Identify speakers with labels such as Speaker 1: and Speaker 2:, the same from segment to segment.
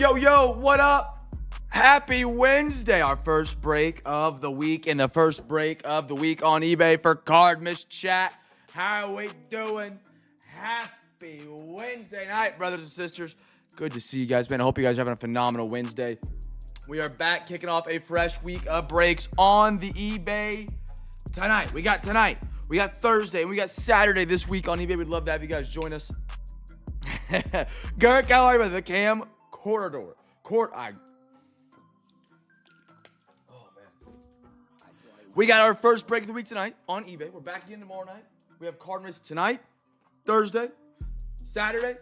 Speaker 1: Yo, what up? Happy Wednesday, our first break of the week and the first break of the week on eBay for Cardmas chat. How we doing? Happy Wednesday night, brothers and sisters. Good to see you guys, man. I hope you guys are having a phenomenal Wednesday. We are back kicking off a fresh week of breaks on the eBay tonight. We got Thursday, and we got Saturday this week on eBay. We'd love to have you guys join us. Garrett, how are you, brother? The Cam Corridor. We got our first break of the week tonight on eBay. We're back again tomorrow night. We have Cardmas tonight, Thursday, Saturday,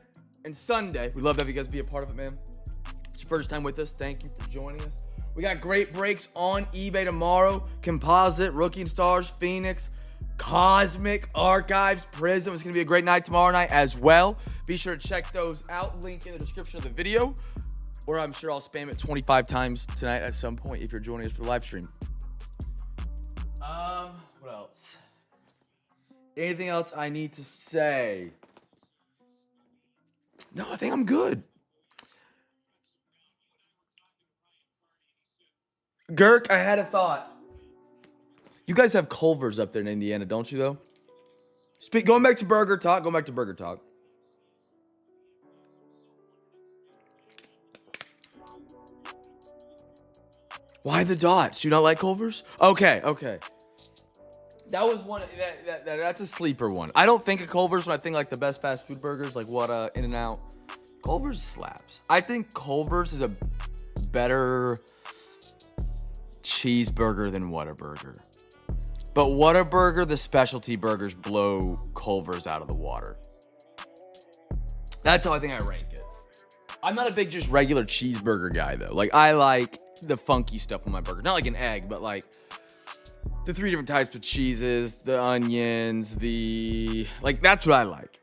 Speaker 1: and Sunday. We'd love to have you guys be a part of it, man. If it's your first time with us, thank you for joining us. We got great breaks on eBay tomorrow. Composite, Rookie and Stars, Phoenix, Cosmic, Archives, Prism. It's going to be a great night tomorrow night as well. Be sure to check those out. Link in the description of the video. Or I'm sure I'll spam it 25 times tonight at some point if you're joining us for the live stream. What else? Anything else I need to say? No, I think I'm good. Girk, I had a thought. You guys have Culver's up there in Indiana, don't you, though? Going back to Burger Talk. Why the dots? Do you not like Culver's? Okay. That was one. That's a sleeper one. I don't think of Culver's when I think like the best fast food burgers, like what In-N-Out. Culver's slaps. I think Culver's is a better cheeseburger than Whataburger. But Whataburger, the specialty burgers blow Culver's out of the water. That's how I think I rank it. I'm not a big just regular cheeseburger guy though. Like I like the funky stuff on my burger. Not like an egg, but like the 3 different types of cheeses, the onions, that's what I like.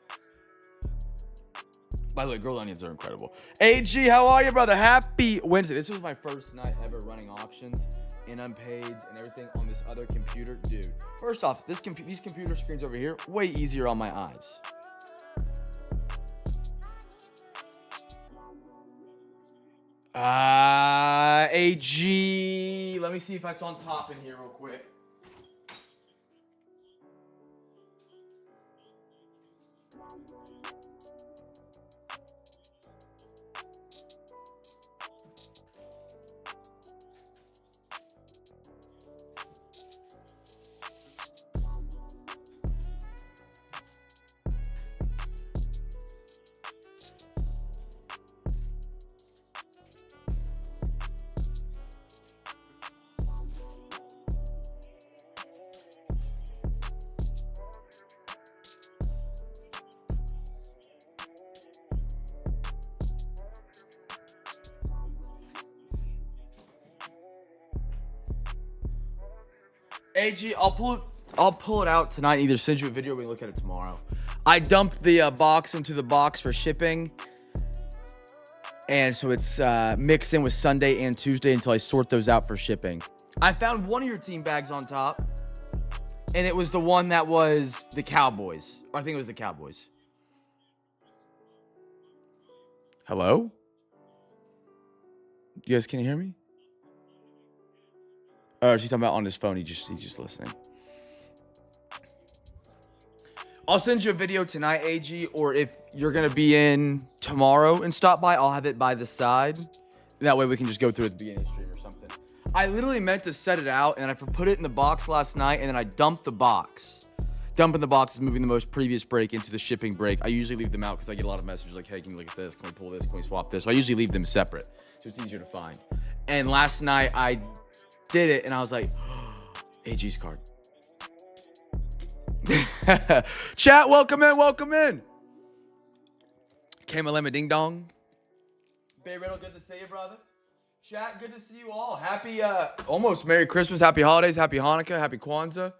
Speaker 1: By the way, grilled onions are incredible. AG, how are you, brother? Happy Wednesday. This was my first night ever running auctions and unpaids and everything on this other computer. Dude, first off, these computer screens over here, way easier on my eyes. AG, let me see if it's on top in here real quick. AG, I'll pull it out tonight. Either send you a video or we can look at it tomorrow. I dumped the box into the box for shipping. And so it's mixed in with Sunday and Tuesday until I sort those out for shipping. I found one of your team bags on top. And it was the one that was the Cowboys. Or I think it was the Cowboys. Hello? You guys can hear me? Oh, she's talking about on his phone. He's just listening. I'll send you a video tonight, AG, or if you're going to be in tomorrow and stop by, I'll have it by the side. That way we can just go through at the beginning of the stream or something. I literally meant to set it out, and I put it in the box last night, and then I dumped the box. Dumping the box is moving the most previous break into the shipping break. I usually leave them out because I get a lot of messages like, hey, can you look at this? Can we pull this? Can we swap this? So I usually leave them separate, so it's easier to find. And last night, I did it, and I was like, oh, AG's card. Chat, welcome in. Kamalema Ding Dong. Bay Riddle, good to see you, brother. Chat, good to see you all. Happy, almost Merry Christmas, Happy Holidays, Happy Hanukkah, Happy Kwanzaa.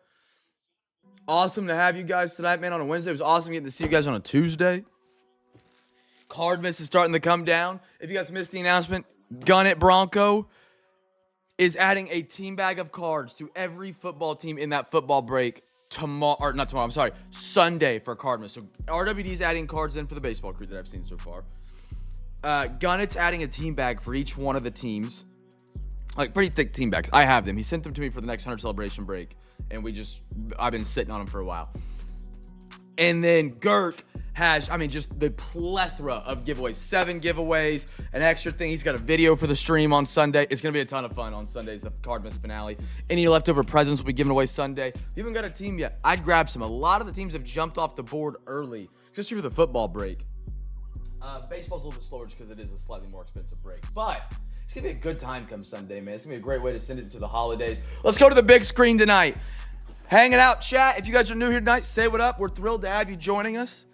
Speaker 1: Awesome to have you guys tonight, man, on a Wednesday. It was awesome getting to see you guys on a Tuesday. Cardmas is starting to come down. If you guys missed the announcement, Gun It Bronco is adding a team bag of cards to every football team in that football break Sunday for Cardmas. So RWD is adding cards in for the baseball crew that I've seen so far. Gunnet's adding a team bag for each one of the teams. Like, pretty thick team bags. I have them. He sent them to me for the next 100 celebration break. And I've been sitting on them for a while. And then Girk has, just the plethora of giveaways. 7 giveaways, an extra thing. He's got a video for the stream on Sunday. It's going to be a ton of fun on Sunday's the Cardmas finale. Any leftover presents will be given away Sunday. You haven't got a team yet. I'd grab some. A lot of the teams have jumped off the board early, especially for the football break. Baseball's a little bit slower just because it is a slightly more expensive break. But it's going to be a good time come Sunday, man. It's going to be a great way to send it into the holidays. Let's go to the big screen tonight. Hanging out, chat. If you guys are new here tonight, say what up. We're thrilled to have you joining us.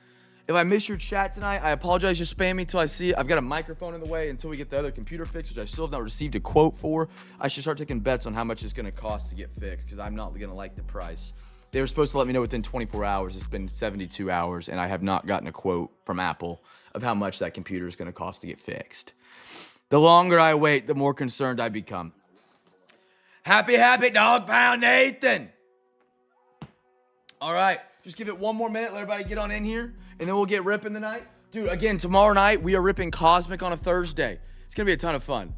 Speaker 1: If I miss your chat tonight, I apologize. Just spam me until I see it. I've got a microphone in the way until we get the other computer fixed, which I still have not received a quote for. I should start taking bets on how much it's going to cost to get fixed because I'm not going to like the price. They were supposed to let me know within 24 hours. It's been 72 hours, and I have not gotten a quote from Apple of how much that computer is going to cost to get fixed. The longer I wait, the more concerned I become. Happy dog pound Nathan. All right, just give it one more minute. Let everybody get on in here, and then we'll get ripping tonight. Dude, again, tomorrow night, we are ripping Cosmic on a Thursday. It's going to be a ton of fun.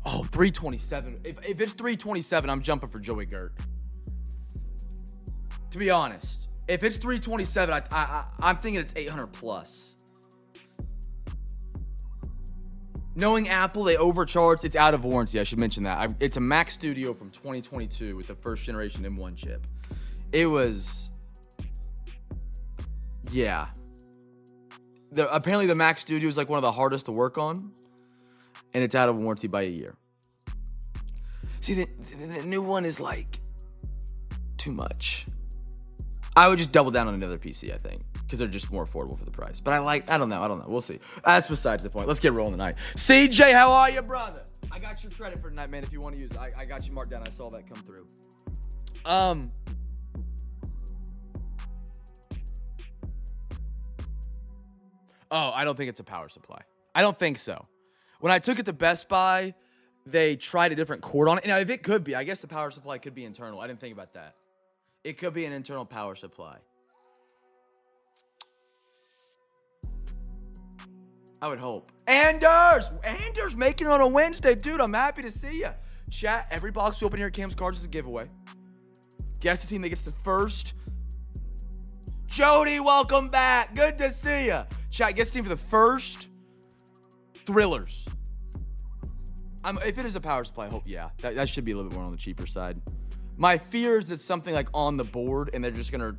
Speaker 1: Oh, 327. If it's 327, I'm jumping for Joey Girk. To be honest, if it's 327, I'm thinking it's 800 plus. Knowing Apple, they overcharged. It's out of warranty. I should mention that. It's a Mac Studio from 2022 with the first generation M1 chip. It was, yeah. Apparently the Mac Studio is like one of the hardest to work on, and it's out of warranty by a year. See, the new one is like too much. I would just double down on another PC, I think, because they're just more affordable for the price. But I don't know. We'll see. That's besides the point. Let's get rolling tonight. CJ, how are you, brother? I got your credit for tonight, man, if you want to use it. I got you marked down. I saw that come through. Oh, I don't think it's a power supply. I don't think so. When I took it to Best Buy, they tried a different cord on it. Now, if it could be, I guess the power supply could be internal. I didn't think about that. It could be an internal power supply. I would hope. Anders making it on a Wednesday. Dude, I'm happy to see you. Chat, every box we open here at Cam's Cards is a giveaway. Guess the team that gets the first. Jody, welcome back. Good to see you. Chat, guess the team for the first thrillers. If it is a power supply, I hope, yeah. That should be a little bit more on the cheaper side. My fear is it's something like on the board, and they're just gonna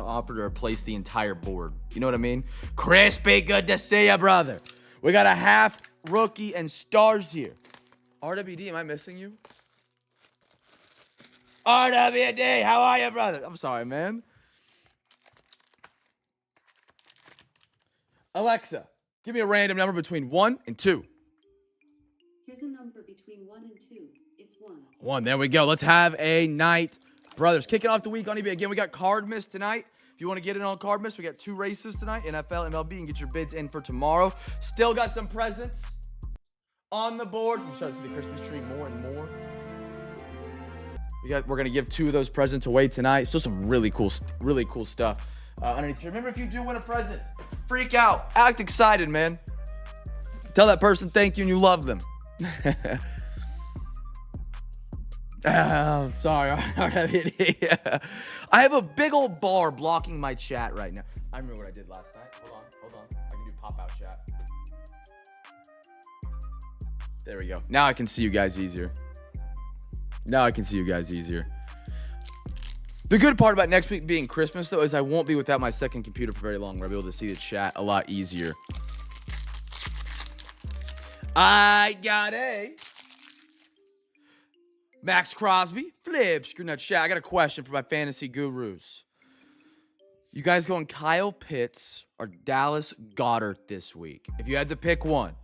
Speaker 1: offer to replace the entire board. You know what I mean? Crispy, good to see you, brother. We got a half rookie and stars here. RWD, am I missing you? RWD, how are you, brother? I'm sorry, man. Alexa, give me a random number between 1 and 2.
Speaker 2: Here's a number between 1 and 2. It's 1.
Speaker 1: 1, there we go. Let's have a night. Brothers, kicking off the week on eBay. Again, we got Cardmas tonight. If you want to get in on Cardmas, we got 2 races tonight, NFL, MLB, and get your bids in for tomorrow. Still got some presents on the board. You start to see the Christmas tree more and more. We're going to give 2 of those presents away tonight. Still some really cool stuff underneath. Remember, if you do win a present, freak out. Act excited, man. Tell that person thank you and you love them. Sorry. I have a big old bar blocking my chat right now. I remember what I did last night. Hold on. I can do pop-out chat. There we go. Now I can see you guys easier. The good part about next week being Christmas, though, is I won't be without my second computer for very long, where I'll be able to see the chat a lot easier. I got a Max Crosby flip screen nut chat. I got a question for my fantasy gurus. You guys going Kyle Pitts or Dallas Goedert this week? If you had to pick one,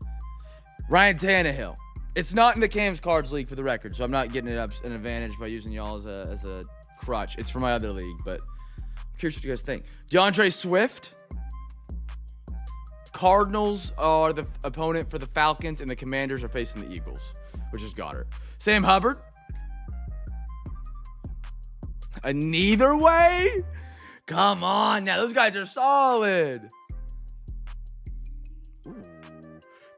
Speaker 1: Ryan Tannehill. It's not in the Cam's Cards League for the record, so I'm not getting it up an advantage by using y'all as a crutch. It's for my other league, but I'm curious what you guys think. DeAndre Swift. Cardinals are the opponent for the Falcons, and the Commanders are facing the Eagles, which is Goddard. Sam Hubbard. Neither way? Come on now. Those guys are solid. Ooh.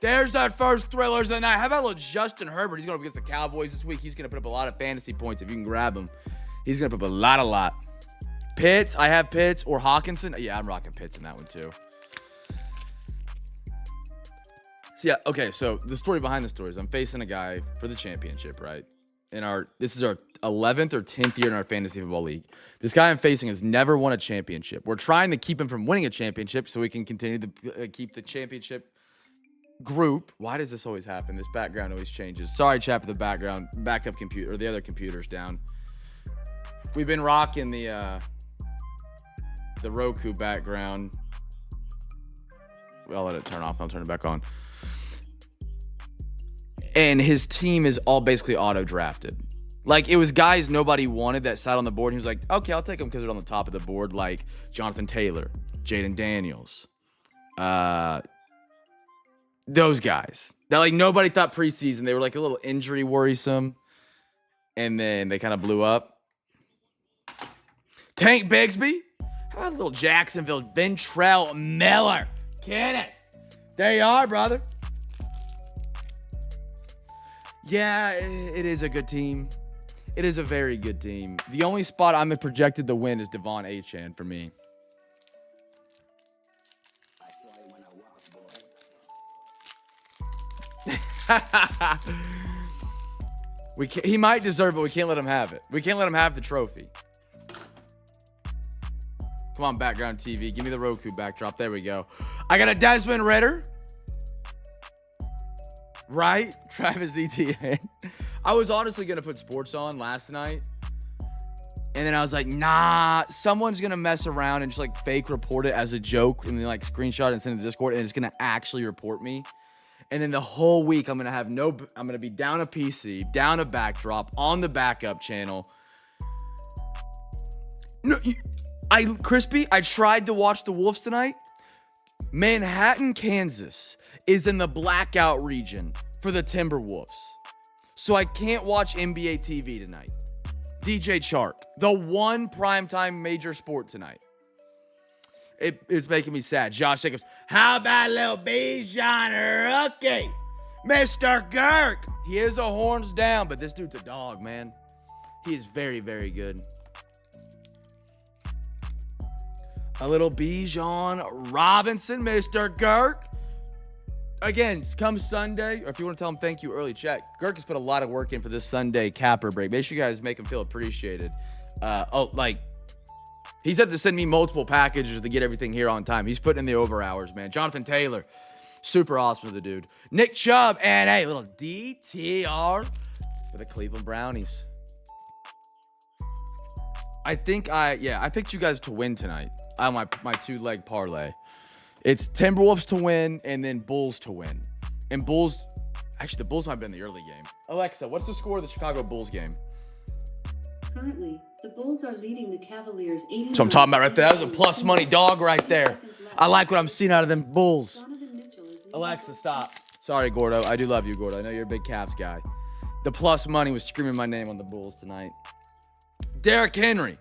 Speaker 1: There's that first thrillers of the night. How about little Justin Herbert? He's going up against the Cowboys this week. He's going to put up a lot of fantasy points if you can grab him. He's going to put up a lot. Pitts, I have Pitts or Hawkinson. Yeah, I'm rocking Pitts in that one too. So yeah, okay, so the story behind the story is I'm facing a guy for the championship, right? This is our 11th or 10th year in our fantasy football league. This guy I'm facing has never won a championship. We're trying to keep him from winning a championship so we can continue to keep the championship group. Why does this always happen? This background always changes. Sorry, chat, for the background. Backup computer, or the other computer's down. We've been rocking the Roku background. I'll let it turn off. I'll turn it back on. And his team is all basically auto-drafted. Like, it was guys nobody wanted that sat on the board. He was like, okay, I'll take them because they're on the top of the board, like Jonathan Taylor, Jaden Daniels. Those guys. That, like, nobody thought preseason. They were, like, a little injury worrisome. And then they kind of blew up. Tank Bigsby. How about little Jacksonville Ventrell Miller? Get it. There you are, brother. Yeah, it is a good team. It is a very good team. The only spot I'm projected to win is Devon Achane for me. He might deserve it. We can't let him have it. We can't let him have the trophy. Come on, background TV. Give me the Roku backdrop. There we go. I got a Desmond Ridder. Right? Travis Etienne. I was honestly going to put sports on last night. And then I was like, nah, someone's going to mess around and just like fake report it as a joke and then like screenshot and send it to Discord and it's going to actually report me. And then the whole week I'm going to be down a PC, down a backdrop on the backup channel. No, Crispy, I tried to watch the Wolves tonight. Manhattan, Kansas is in the blackout region for the Timberwolves. So I can't watch NBA TV tonight. DJ Chark, the one primetime major sport tonight. It's making me sad. Josh Jacobs, how about little Bijan rookie? Mr. Girk. He is a horns down, but this dude's a dog, man. He is very, very good. A little Bijan Robinson, Mr. Girk. Again, come Sunday, or if you want to tell him thank you early, chat. Girk has put a lot of work in for this Sunday capper break. Make sure you guys make him feel appreciated. He's had to send me multiple packages to get everything here on time. He's putting in the over hours, man. Jonathan Taylor, super awesome for the dude. Nick Chubb, and a little DTR for the Cleveland Brownies. I picked you guys to win tonight. My 2-leg parlay. It's Timberwolves to win and then Bulls to win. And Bulls, actually the Bulls might have been in the early game. Alexa, what's the score of the Chicago Bulls game?
Speaker 2: Currently, the Bulls are leading the Cavaliers 80.
Speaker 1: So I'm talking about right there. That was a plus money dog right there. I like what I'm seeing out of them Bulls. Alexa, stop. Sorry, Gordo. I do love you, Gordo. I know you're a big Cavs guy. The plus money was screaming my name on the Bulls tonight. Derrick Henry.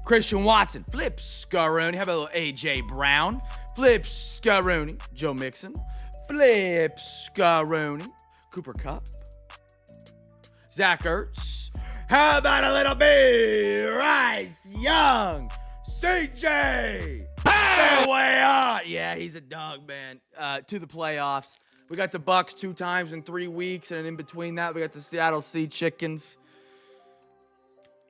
Speaker 1: Christian Watson. Flip Scaroni. How about a little A.J. Brown? Flip Scaroni. Joe Mixon. Flip Scaroni. Cooper Kupp. Zach Ertz. How about a little B. Rice Young? CJ. Way on. Yeah, he's a dog, man. To the playoffs. We got the Bucks 2 times in 3 weeks, and in between that, we got the Seattle Sea Chickens.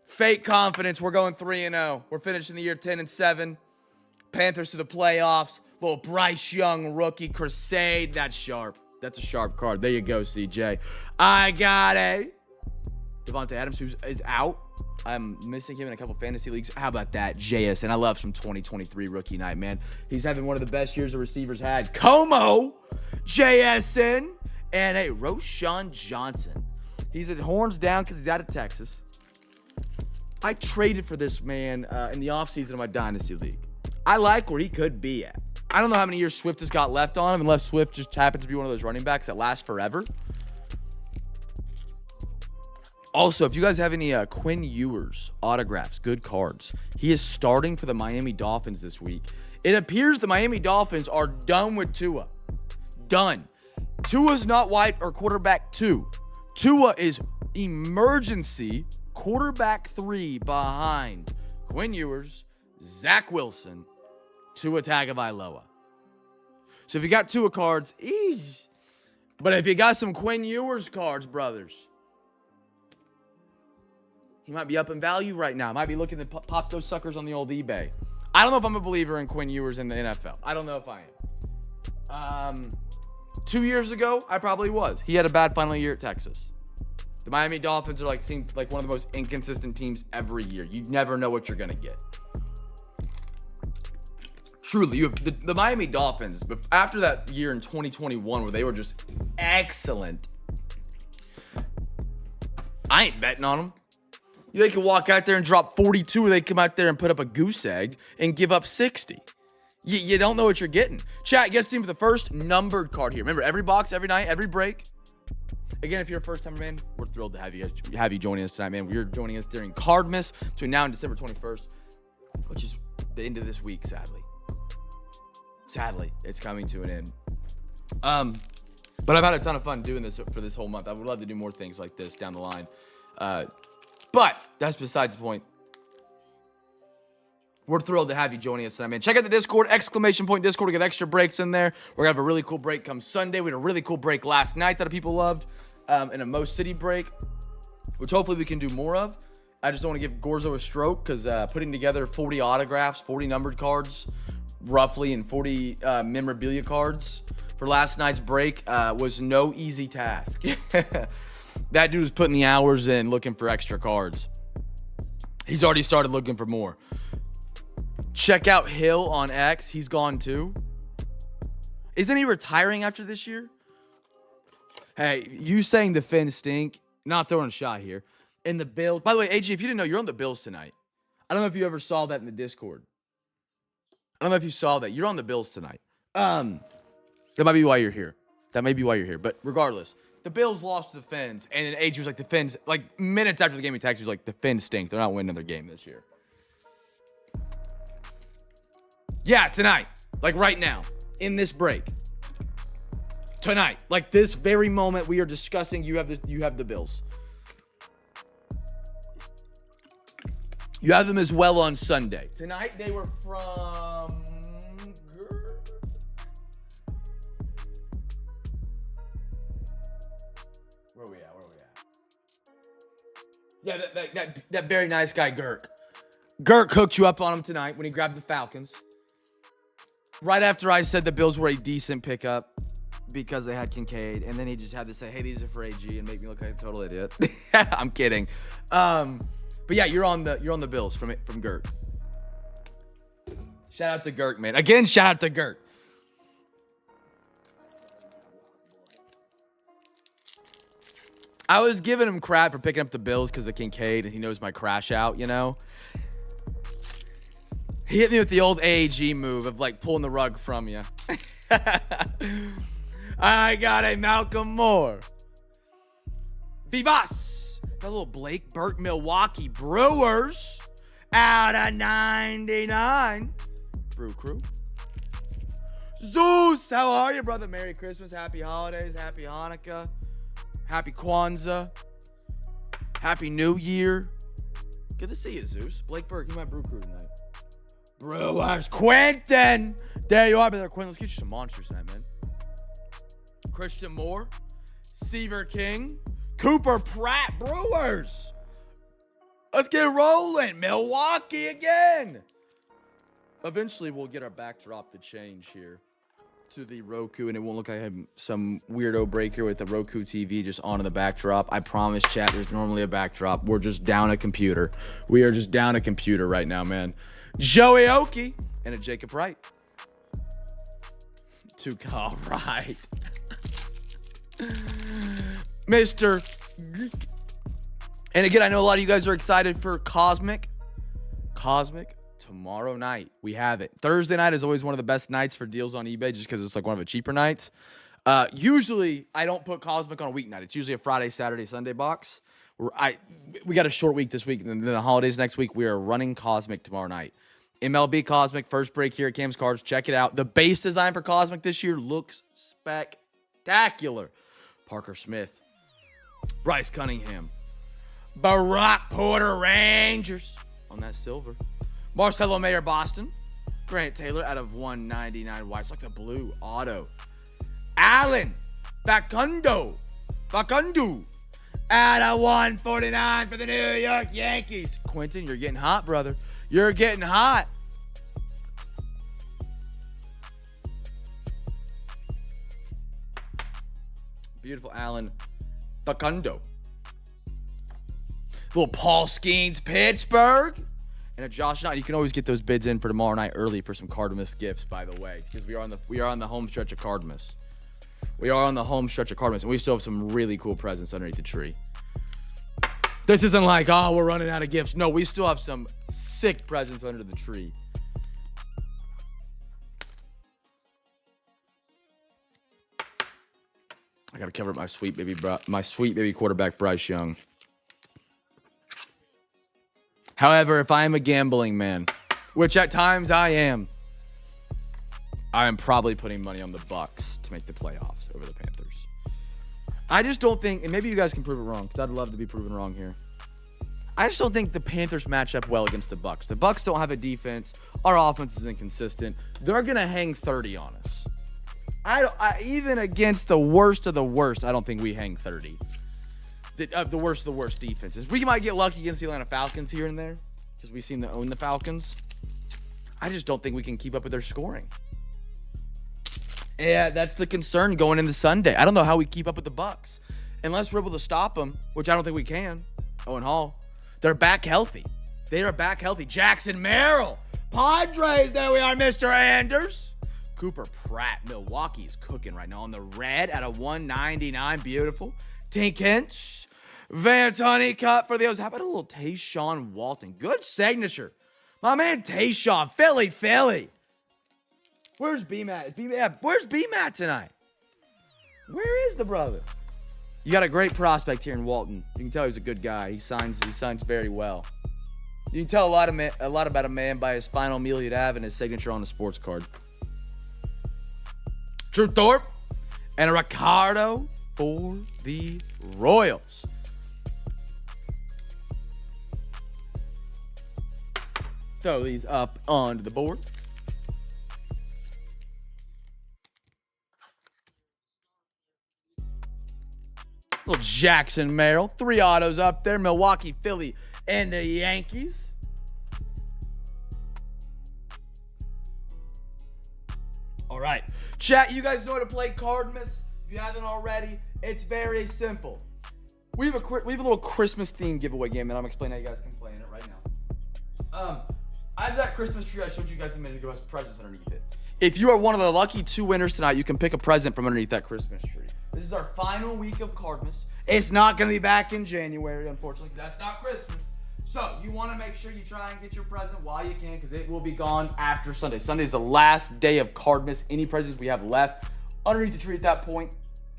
Speaker 1: Fake confidence. We're going 3-0. We're finishing the year 10-7. Panthers to the playoffs. Little Bryce Young rookie crusade. That's sharp. That's a sharp card. There you go, CJ. I got a Devontae Adams, who is out. I'm missing him in a couple fantasy leagues. How about that? JSN. I love some 2023 rookie night, man. He's having one of the best years the receivers had. Como, JSN, and a Roshan Johnson. He's at horns down because he's out of Texas. I traded for this man in the offseason of my Dynasty League. I like where he could be at. I don't know how many years Swift has got left on him, unless Swift just happens to be one of those running backs that lasts forever. Also, if you guys have any Quinn Ewers autographs, good cards, he is starting for the Miami Dolphins this week. It appears the Miami Dolphins are done with Tua. done. Tua's not wide or quarterback 2. Tua is emergency quarterback 3 behind Quinn Ewers, Zach Wilson, Tua Tagovailoa. So if you got Tua cards, eesh. But if you got some Quinn Ewers cards, brothers, he might be up in value right now. Might be looking to pop those suckers on the old eBay. I don't know if I'm a believer in Quinn Ewers in the NFL. I don't know if I am. 2 years ago, I probably was. He had a bad final year at Texas. The Miami Dolphins are seem like one of the most inconsistent teams every year. You never know what you're going to get. Truly, you have the Miami Dolphins, but after that year in 2021 where they were just excellent, I ain't betting on them. They could walk out there and drop 42, or they come out there and put up a goose egg and give up 60. You don't know what you're getting. Chat, guess team for the first numbered card here. Remember, every box, every night, every break. Again, if you're a first-timer, man, we're thrilled to have you joining us tonight, man. You're joining us during Cardmas between now and December 21st, which is the end of this week, sadly. Sadly, it's coming to an end. But I've had a ton of fun doing this for this whole month. I would love to do more things like this down the line. But that's besides the point. We're thrilled to have you joining us tonight, man. Check out the Discord, ! Discord to get extra breaks in there. We're going to have a really cool break come Sunday. We had a really cool break last night that people loved, and a Most City break, which hopefully we can do more of. I just don't want to give Gorzo a stroke because putting together 40 autographs, 40 numbered cards, roughly, and 40 memorabilia cards for last night's break was no easy task. That dude was putting the hours in looking for extra cards. He's already started looking for more. Check out Hill on X. He's gone too. Isn't he retiring after this year? Hey, you saying the Fins stink? Not throwing a shot here. And the Bills. By the way, AG, if you didn't know, you're on the Bills tonight. I don't know if you ever saw that in the Discord. I don't know if you saw that. You're on the Bills tonight. That might be why you're here. But regardless, the Bills lost to the Fins. And then AG was like, the Fins, like minutes after the game he texted, he was like, the Fins stink. They're not winning another game this year. Yeah, tonight. Like right now. In this break. Tonight. Like this very moment we are discussing, you have the Bills. You have them as well on Sunday. Tonight they were from Where are we at? Yeah, that very nice guy, Girk. Girk hooked you up on him tonight when he grabbed the Falcons. Right after I said the Bills were a decent pickup because they had Kincaid, and then he just had to say, hey, these are for AG and make me look like a total idiot. I'm kidding. But yeah, you're on the Bills from Girk. Shout out to Girk, man. Again, shout out to Girk. I was giving him crap for picking up the Bills because of Kincaid, and he knows my crash out, you know? He hit me with the old AAG move of, like, pulling the rug from you. I got a Malcolm Moore. Vivas. Got a little Blake Burke Milwaukee Brewers out of 99. Brew Crew. Zeus, how are you, brother? Merry Christmas, happy holidays, happy Hanukkah, happy Kwanzaa, happy New Year. Good to see you, Zeus. Blake Burke, you're my Brew Crew tonight. Brewers, Quentin. There you are, brother. Quentin, let's get you some monsters tonight, man. Christian Moore, Seaver King, Cooper Pratt, Brewers. Let's get rolling. Milwaukee again. Eventually, we'll get our backdrop to change here to the Roku, and it won't look like I have some weirdo breaker with the Roku TV just on in the backdrop. I promise, chat, there's normally a backdrop. We're just down a computer. We are just down a computer right now, man. Joey Okie and a Jacob Wright. All right. Mr. And again, I know a lot of you guys are excited for Cosmic. Tomorrow night, we have it. Thursday night is always one of the best nights for deals on eBay just because it's like one of the cheaper nights. Usually, I don't put Cosmic on a weeknight. It's usually a Friday, Saturday, Sunday box. We got a short week this week, and then the holidays next week. We are running Cosmic tomorrow night. MLB Cosmic, first break here at Cam's Cards. Check it out. The base design for Cosmic this year looks spectacular. Parker Smith, Bryce Cunningham, Barack Porter Rangers on that silver. Marcelo Mayer Boston, Grant Taylor out of 199 white. It's like the blue auto. Allen Facundo out of 149 for the New York Yankees. Quentin, you're getting hot, brother. You're getting hot. Beautiful Allen Facundo. Little Paul Skeens, Pittsburgh. And a Josh Knight. You can always get those bids in for tomorrow night early for some Cardmas gifts, by the way. Because we are on the home stretch of Cardmas. We are on the home stretch of Cardmas. And we still have some really cool presents underneath the tree. This isn't like, oh, we're running out of gifts. No, we still have some sick presents under the tree. I gotta cover up my sweet baby quarterback Bryce Young. However, if I am a gambling man, which at times I am probably putting money on the Bucks to make the playoffs over the Panthers. I just don't think, and maybe you guys can prove it wrong, because I'd love to be proven wrong here. I just don't think the Panthers match up well against the Bucks. The Bucks don't have a defense. Our offense is inconsistent. They're gonna hang 30 on us. Even against the worst of the worst, I don't think we hang 30. Of the worst of the worst defenses. We might get lucky against the Atlanta Falcons here and there, because we seem to own the Falcons. I just don't think we can keep up with their scoring. Yeah, that's the concern going into Sunday. I don't know how we keep up with the Bucks. Unless we're able to stop them, which I don't think we can. Owen Hall. They're back healthy. They are back healthy. Jackson Merrill. Padres, there we are, Mr. Anders. Cooper Pratt. Milwaukee's cooking right now on the red at a 199. Beautiful. Tink Hinch. Vance Honeycutt for the O's. How about a little Tayshawn Walton? Good signature. My man Tayshawn. Philly. Where's B-Matt? Where's B-Matt tonight? Where is the brother? You got a great prospect here in Walton. You can tell he's a good guy. He signs very well. You can tell a lot about a man by his final meal he'd have and his signature on the sports card. Drew Thorpe and a Ricardo for the Royals. Throw these up onto the board. Little Jackson Merrill. 3 autos up there. Milwaukee, Philly, and the Yankees. All right. Chat, you guys know how to play Cardmas. If you haven't already, it's very simple. We have a little Christmas themed giveaway game, and I'm explaining how you guys can play in it right now. I have that Christmas tree I showed you guys a minute ago. Has presents underneath it. If you are one of the lucky 2 winners tonight, you can pick a present from underneath that Christmas tree. This is our final week of Cardmas. It's not going to be back in January, unfortunately, because that's not Christmas. So you want to make sure you try and get your present while you can, because it will be gone after Sunday. Sunday is the last day of Cardmas. Any presents we have left underneath the tree at that point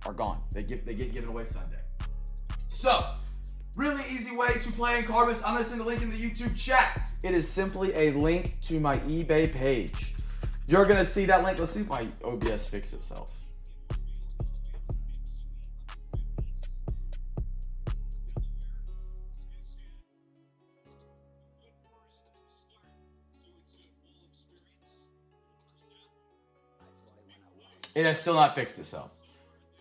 Speaker 1: are gone. They get given away Sunday. So, really easy way to play in Cardmas. I'm going to send a link in the YouTube chat. It is simply a link to my eBay page. You're going to see that link. Let's see if my OBS fixes itself. It has still not fixed itself.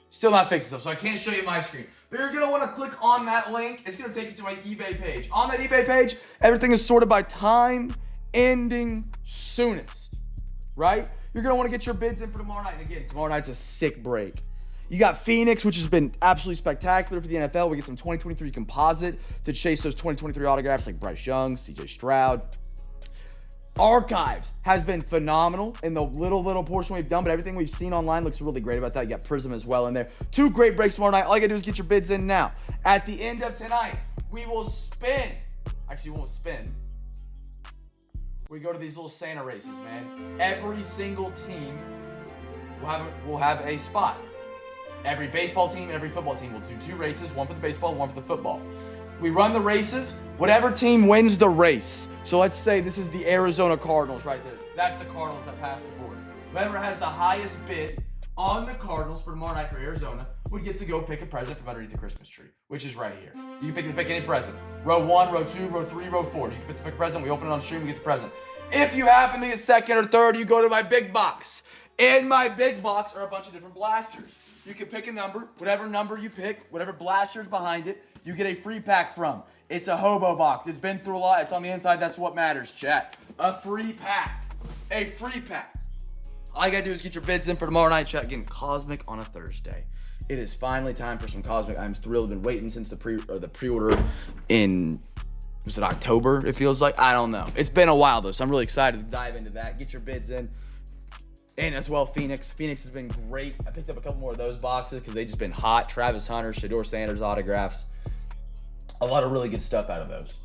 Speaker 1: So I can't show you my screen. But you're going to want to click on that link. It's going to take you to my eBay page. On that eBay page, everything is sorted by time ending soonest. Right? You're going to want to get your bids in for tomorrow night. And again, tomorrow night's a sick break. You got Phoenix, which has been absolutely spectacular for the NFL. We get some 2023 composite to chase those 2023 autographs like Bryce Young, CJ Stroud. Archives has been phenomenal in the little portion we've done, but everything we've seen online looks really great about that. You got Prism as well in there. 2 great breaks tomorrow night. All you gotta do is get your bids in now. At the end of tonight, we will spin. Actually, we won't spin. We go to these little Santa races, man. Every single team will have a spot. Every baseball team and every football team will do 2 races, one for the baseball, one for the football. We run the races. Whatever team wins the race. So let's say this is the Arizona Cardinals right there. That's the Cardinals that passed the board. Whoever has the highest bid on the Cardinals for tomorrow night for Arizona would get to go pick a present from underneath the Christmas tree, which is right here. You can pick any present. Row 1, row 2, row 3, row 4. You can pick a present. We open it on stream. We get the present. If you happen to get second or third, you go to my big box. In my big box are a bunch of different blasters. You can pick a number. Whatever number you pick, whatever blaster's behind it, you get a free pack from. It's a hobo box. It's been through a lot. It's on the inside. That's what matters, chat. A free pack. A free pack. All you gotta do is get your bids in for tomorrow night, chat. Again, Cosmic on a Thursday. It is finally time for some Cosmic. I'm thrilled. I've been waiting since the pre-order in, was it October? It feels like. I don't know. It's been a while though, so I'm really excited to dive into that. Get your bids in. And as well, Phoenix. Phoenix has been great. I picked up a couple more of those boxes because they've just been hot. Travis Hunter, Shedeur Sanders autographs. A lot of really good stuff out of those.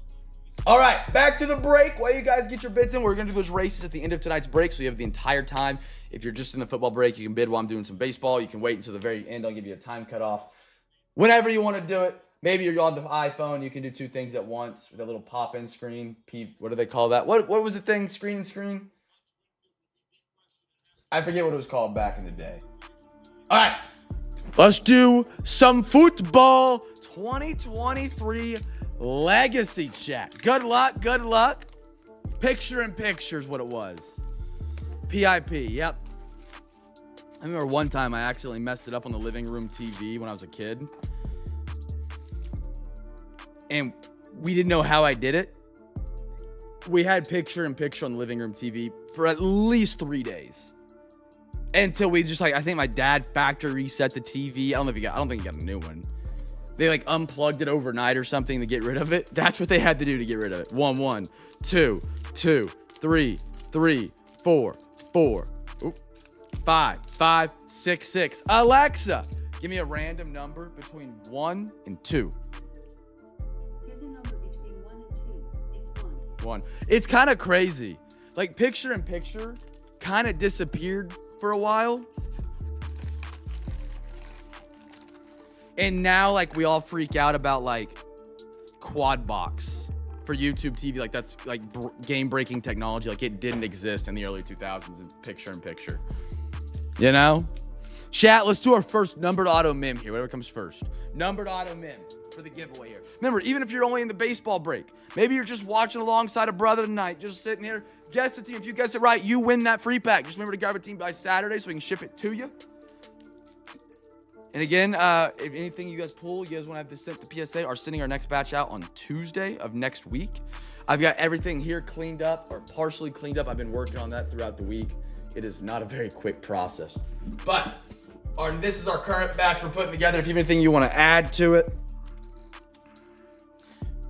Speaker 1: All right, back to the break. While you guys get your bids in, we're going to do those races at the end of tonight's break, so you have the entire time. If you're just in the football break, you can bid while I'm doing some baseball. You can wait until the very end. I'll give you a time cutoff. Whenever you want to do it. Maybe you're on the iPhone. You can do two things at once with a little pop-in screen. What do they call that? What was the thing? Screen and screen? I forget what it was called back in the day. All right, let's do some football 2023 legacy chat. Good luck, good luck. Picture in picture is what it was. PIP, yep. I remember one time I accidentally messed it up on the living room TV when I was a kid. And we didn't know how I did it. We had picture in picture on the living room TV for at least 3 days. Until we just I think my dad factory reset the TV. I don't think he got a new one. They unplugged it overnight or something to get rid of it. That's what they had to do to get rid of it. 1, 1, 2, 2, 3, 3, 4, 4, 5, 5, 6, 6. Alexa, give me a random number between 1 and 2.
Speaker 2: Here's a number between 1 and 2. It's 1.
Speaker 1: 1. It's kind of crazy. Picture in picture kind of disappeared for a while. And now, we all freak out about, quad box for YouTube TV. That's, game-breaking technology. It didn't exist in the early 2000s in picture-in-picture. You know? Chat, let's do our first numbered auto meme here. Whatever comes first. Numbered auto meme for the giveaway here. Remember, even if you're only in the baseball break, maybe you're just watching alongside a brother tonight, just sitting here, guess the team. If you guess it right, you win that free pack. Just remember to grab a team by Saturday so we can ship it to you. And again, if anything you guys pull, you guys want to have this sent to PSA, are sending our next batch out on Tuesday of next week. I've got everything here cleaned up or partially cleaned up. I've been working on that throughout the week. It is not a very quick process. But this is our current batch we're putting together. If you have anything you want to add to it,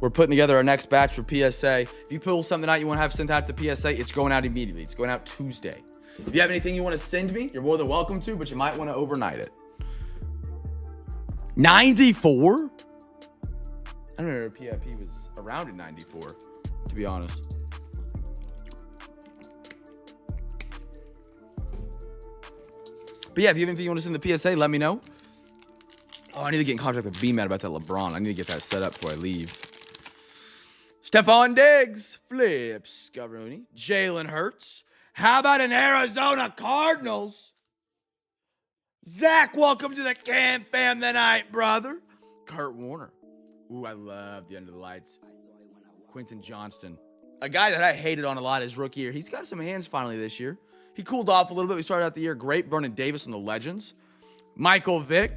Speaker 1: we're putting together our next batch for PSA. If you pull something out you want to have sent out to PSA, it's going out immediately. It's going out Tuesday. If you have anything you want to send me, you're more than welcome to, but you might want to overnight it. 94? I don't remember if PIP was around in 94, to be honest. But yeah, if you have anything you want to send the PSA, let me know. Oh, I need to get in contact with B-Man about that LeBron. I need to get that set up before I leave. Stephon Diggs, flips, Gavroni, Jalen Hurts. How about an Arizona Cardinals? Zach, welcome to the CamFam tonight, brother. Kurt Warner. Ooh, I love the Under the Lights. Quentin Johnston. A guy that I hated on a lot his rookie year. He's got some hands finally this year. He cooled off a little bit. We started out the year great. Vernon Davis on the Legends. Michael Vick.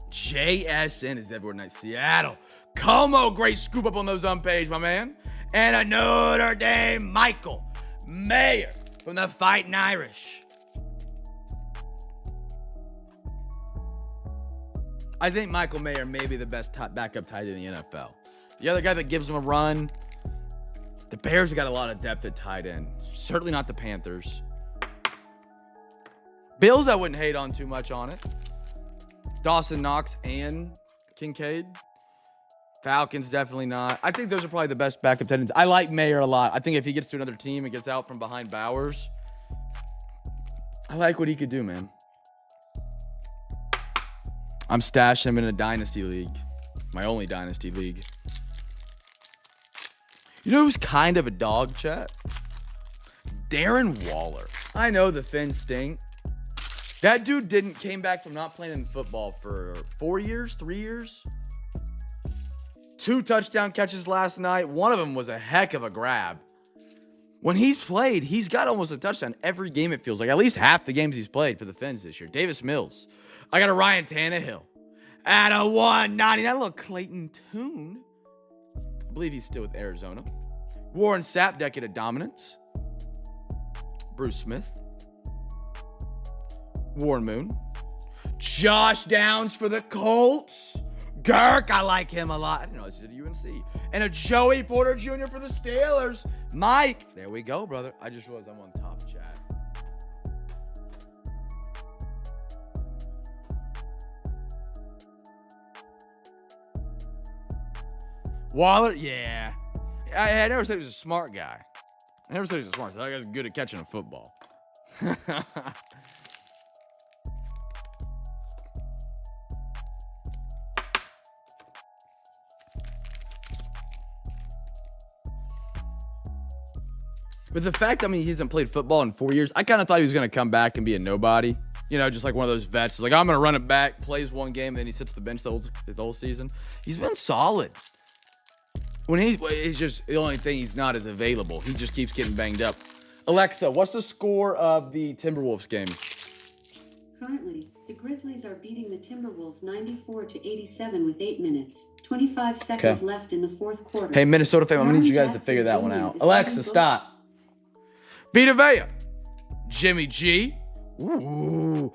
Speaker 1: JSN is everywhere tonight. Seattle. Como, great scoop up on those page, my man. And a Notre Dame Michael Mayer from the Fighting Irish. I think Michael Mayer may be the best backup tight end in the NFL. The other guy that gives him a run, the Bears have got a lot of depth at tight end. Certainly not the Panthers. Bills, I wouldn't hate on too much on it. Dawson Knox and Kincaid. Falcons, definitely not. I think those are probably the best backup tight ends. I like Mayer a lot. I think if he gets to another team and gets out from behind Bowers, I like what he could do, man. I'm stashing him in a dynasty league. My only dynasty league. You know who's kind of a dog, chat? Darren Waller. I know the Fins stink. That dude came back from not playing in football for 4 years, 3 years. 2 touchdown catches last night. One of them was a heck of a grab. When he's played, he's got almost a touchdown every game, it feels like. At least half the games he's played for the Fins this year. Davis Mills. I got a Ryan Tannehill. At a 190. That little Clayton Tune. I believe he's still with Arizona. Warren Sapp, decade of dominance. Bruce Smith. Warren Moon. Josh Downs for the Colts. Girk, I like him a lot. I didn't know this is at UNC. And a Joey Porter Jr. for the Steelers. Mike. There we go, brother. I just realized I'm on top, chat. Waller, yeah. I never said he was a smart guy. I never said he was smart. So that guy's good at catching a football. But the fact, I mean, he hasn't played football in 4 years, I kind of thought he was going to come back and be a nobody. You know, just like one of those vets. Like, I'm going to run it back, plays one game, then he sits the bench the whole season. He's been solid. When he's just, the only thing he's not is available. He just keeps getting banged up. Alexa, what's the score of the Timberwolves game?
Speaker 2: Currently, the Grizzlies are beating the Timberwolves 94-87 with 8 minutes, 25 seconds left in the fourth quarter.
Speaker 1: Hey, Minnesota fam, I'm going to need you guys to figure that one out. Alexa, stop. Vita Vea. Jimmy G. Ooh.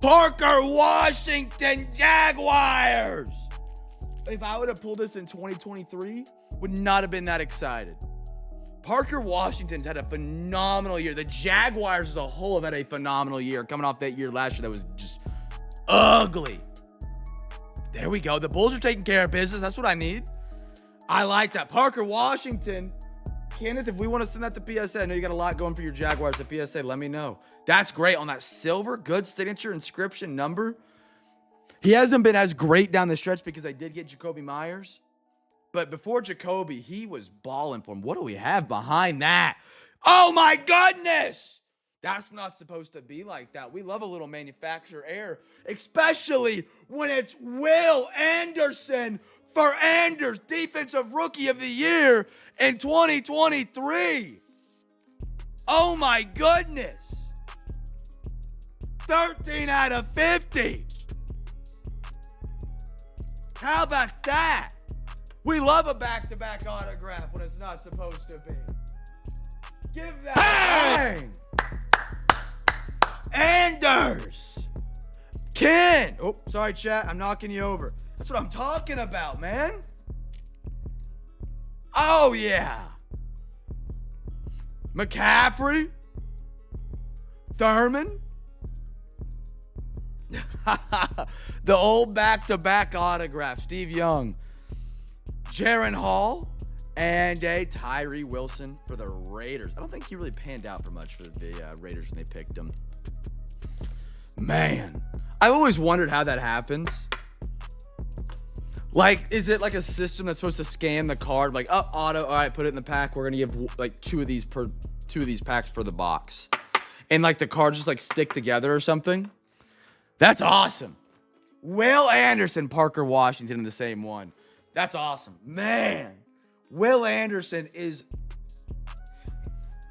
Speaker 1: Parker Washington Jaguars. If I would have pulled this in 2023, would not have been that excited. Parker Washington's had a phenomenal year. The Jaguars as a whole have had a phenomenal year, coming off that year last year that was just ugly. There we go. The Bulls are taking care of business. That's what I need. I like that. Parker Washington. Kenneth, if we want to send that to PSA, I know you got a lot going for your Jaguars at PSA. Let me know. That's great. On that silver, good signature inscription number. He hasn't been as great down the stretch because I did get Jacoby Myers. But before Jacoby, he was balling for him. What do we have behind that? Oh, my goodness. That's not supposed to be like that. We love a little manufacturer error, especially when it's Will Anderson for Anders, Defensive Rookie of the Year in 2023. Oh, my goodness. 13 out of 50. How about that? We love a back-to-back autograph when it's not supposed to be. Give that bang. Anders. Ken. Oh, sorry, chat. I'm knocking you over. That's what I'm talking about, man. Oh, yeah. McCaffrey. Thurman. The old back-to-back autograph. Steve Young. Jaron Hall. And a Tyree Wilson for the Raiders. I don't think he really panned out for much for the Raiders when they picked him. Man. I've always wondered how that happens. Like, is it like a system that's supposed to scan the card? Like, oh, auto. All right, put it in the pack. We're going to give like two of these packs for the box. And like the cards just like stick together or something. That's awesome. Will Anderson, Parker Washington in the same one. That's awesome. Man, Will Anderson is...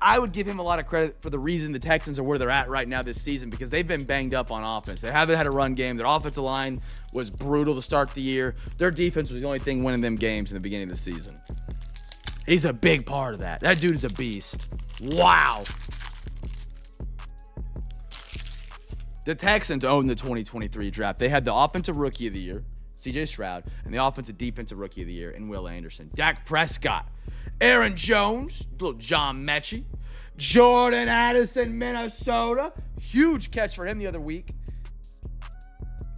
Speaker 1: I would give him a lot of credit for the reason the Texans are where they're at right now this season because they've been banged up on offense. They haven't had a run game. Their offensive line was brutal to start the year. Their defense was the only thing winning them games in the beginning of the season. He's a big part of that. That dude is a beast. Wow. The Texans owned the 2023 draft. They had the offensive rookie of the year, CJ Stroud, and the offensive defensive rookie of the year in Will Anderson. Dak Prescott, Aaron Jones, little John Mechie, Jordan Addison, Minnesota. Huge catch for him the other week.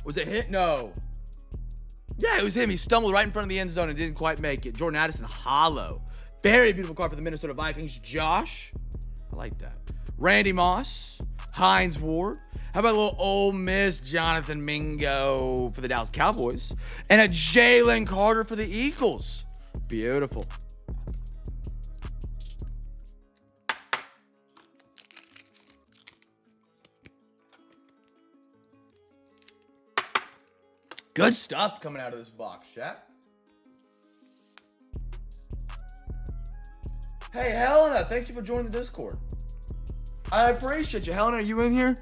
Speaker 1: Was it hit? No. Yeah, it was him. He stumbled right in front of the end zone and didn't quite make it. Jordan Addison, hollow. Very beautiful card for the Minnesota Vikings. Josh. I like that. Randy Moss. Hines Ward. How about a little Ole Miss Jonathan Mingo for the Dallas Cowboys? And a Jalen Carter for the Eagles. Beautiful. Good stuff coming out of this box, chat. Hey, Helena, thank you for joining the Discord. I appreciate you. Helena, are you in here?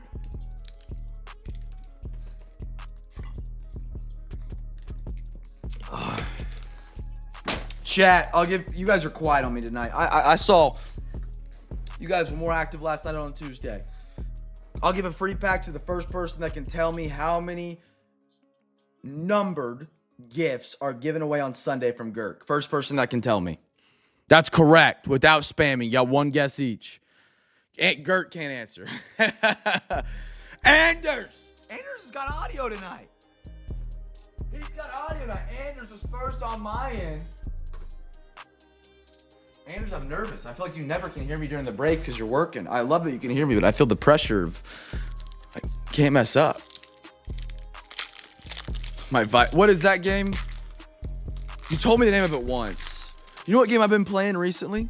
Speaker 1: Chat, I'll give you guys are quiet on me tonight. I saw you guys were more active last night on Tuesday. I'll give a free pack to the first person that can tell me how many numbered gifts are given away on Sunday from Girk. First person that can tell me. That's correct. Without spamming. You got one guess each. Girk can't answer. Anders has got audio tonight. He's got audio tonight. Anders was first on my end. Anders, I'm nervous. I feel like you never can hear me during the break because you're working. I love that you can hear me, but I feel the pressure of I can't mess up. What is that game? You told me the name of it once. You know what game I've been playing recently?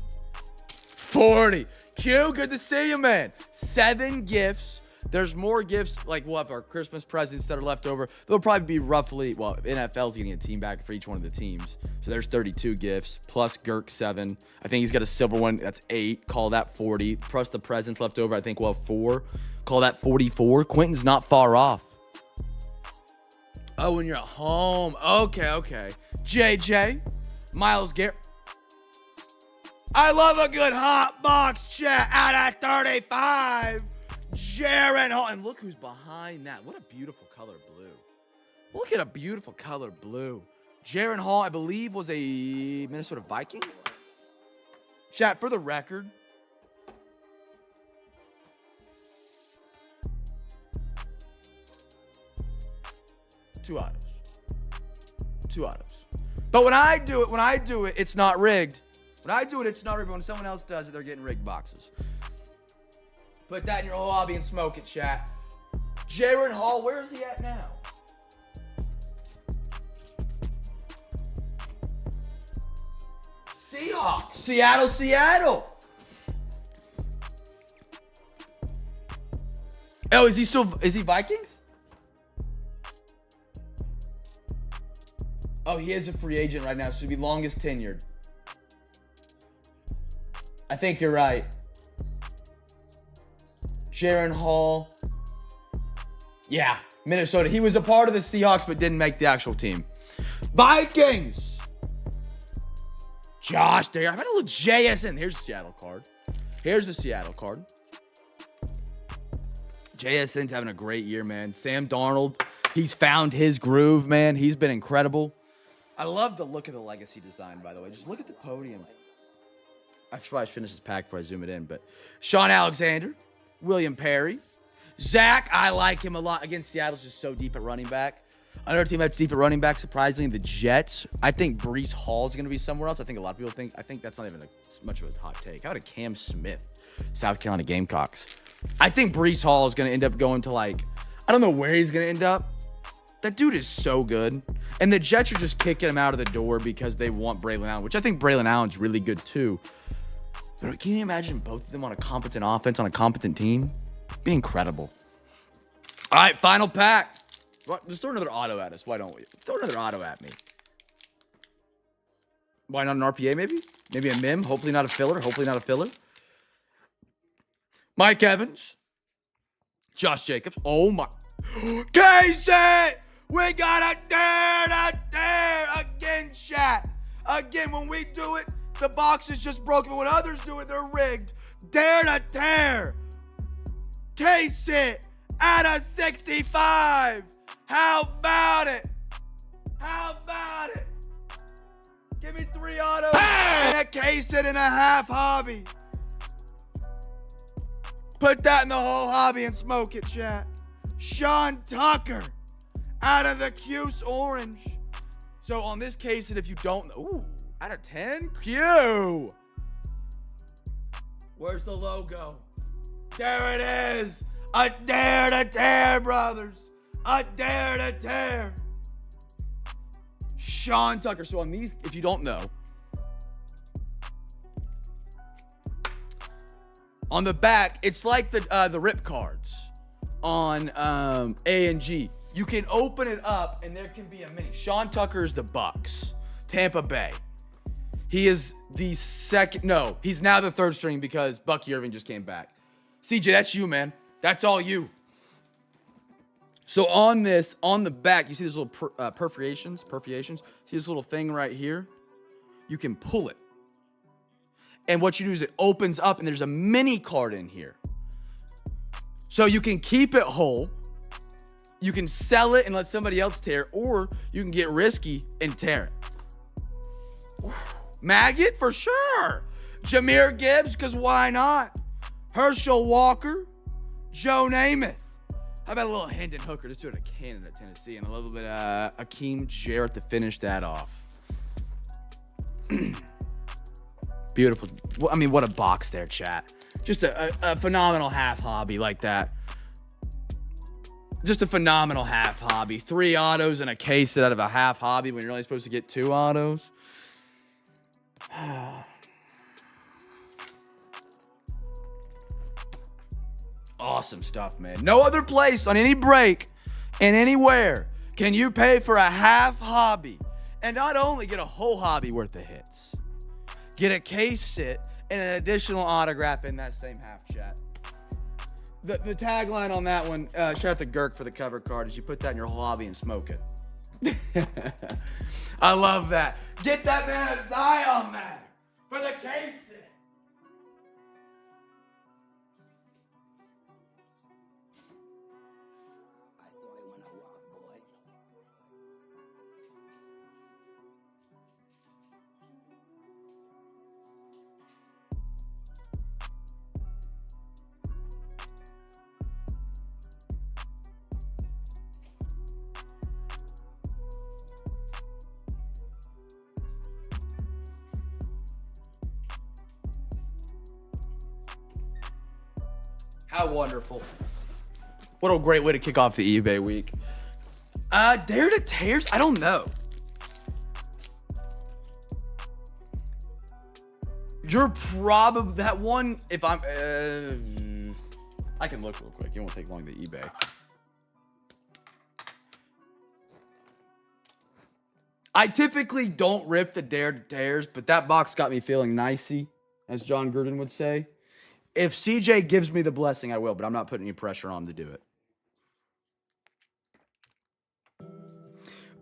Speaker 1: 40. Q, good to see you, man. 7 gifts. There's more gifts, like we'll have our Christmas presents that are left over. There'll probably be roughly, well, NFL's getting a team back for each one of the teams. So there's 32 gifts, plus Girk 7. I think he's got a silver one, that's 8. Call that 40. Plus the presents left over, I think we'll have 4. Call that 44. Quentin's not far off. Oh, when you're at home. Okay. JJ, Miles Garrett. I love a good hot box chat out of 35. Jaron Hall. And look who's behind that. What a beautiful color blue. Look at a beautiful color blue. Jaron Hall, I believe, was a Minnesota Viking. Chat, for the record, two autos. But when I do it, it's not rigged. When I do it, it's not rigged. But when someone else does it, they're getting rigged boxes. Put that in your whole hobby and smoke it, chat. Jaron Hall, where is he at now? Seahawks. Seattle. Oh, is he Vikings? Oh, he is a free agent right now, so he'd be longest tenured. I think you're right. Jaron Hall. Yeah, Minnesota. He was a part of the Seahawks, but didn't make the actual team. Vikings. Josh Day. I've had a little JSN. Here's the Seattle card. JSN's having a great year, man. Sam Darnold, he's found his groove, man. He's been incredible. I love the look of the legacy design, by the way. Just look at the podium. I should probably finish this pack before I zoom it in, but Sean Alexander, William Perry, Zach, I like him a lot. Again, Seattle's just so deep at running back. Another team that's deep at running back, surprisingly, the Jets. I think Breece Hall is going to be somewhere else. I think a lot of people think that's not even much of a hot take. How about a Cam Smith, South Carolina Gamecocks? I think Breece Hall is going to end up going to, like, I don't know where he's going to end up. That dude is so good. And the Jets are just kicking him out of the door because they want Braylon Allen, which I think Braylon Allen's really good too. But can you imagine both of them on a competent offense, on a competent team? It'd be incredible. All right, final pack. Just throw another auto at us. Why don't we? Throw another auto at me. Why not an RPA maybe? Maybe a mim. Hopefully not a filler. Mike Evans. Josh Jacobs. Oh my. Casey! We got a dare again, chat. Again, when we do it, the box is just broken. But when others do it, they're rigged. Dare to tear. Casey out of 65. How about it? Give me 3 autos and a case and a half hobby. Put that in the whole hobby and smoke it, chat. Sean Tucker out of the Cuse Orange. So on this case, and if you don't know, ooh, out of 10, Q. Where's the logo? There it is. A dare to tear, brothers. A dare to tear. Sean Tucker. So on these, if you don't know, on the back, it's like the rip cards on A and G. You can open it up and there can be a mini. Sean Tucker is the Bucks, Tampa Bay. He is the second. No, he's now the third string because Bucky Irving just came back. CJ, that's you, man. That's all you. So on this, on the back, you see these little perforations. See this little thing right here? You can pull it. And what you do is it opens up and there's a mini card in here. So you can keep it whole. You can sell it and let somebody else tear, or you can get risky and tear it. Maggot for sure. Jahmyr Gibbs, because why not? Herschel Walker, Joe Namath. How about a little Hendon Hooker? Just do it at Canada, Tennessee, and a little bit of Akeem Jarrett to finish that off. Beautiful. I mean, what a box there, chat. Just a phenomenal half hobby like that. Just a phenomenal half hobby. 3 autos and a case out of a half hobby when you're only supposed to get 2 autos. Awesome stuff, man. No other place on any break and anywhere can you pay for a half hobby and not only get a whole hobby worth of hits, get a case sit and an additional autograph in that same half, chat. The tagline on that one, shout out to Girk for the cover card, is you put that in your whole hobby and smoke it. I love that. Get that man a Zion mag for the case set.
Speaker 3: I saw it when I walked, boy.
Speaker 1: How wonderful. What a great way to kick off the eBay week. Dare to tears? I don't know. You're probably that one. If I'm, I can look real quick. It won't take long to eBay. I typically don't rip the dare to tears, but that box got me feeling nicey, as John Gruden would say. If CJ gives me the blessing, I will, but I'm not putting any pressure on him to do it.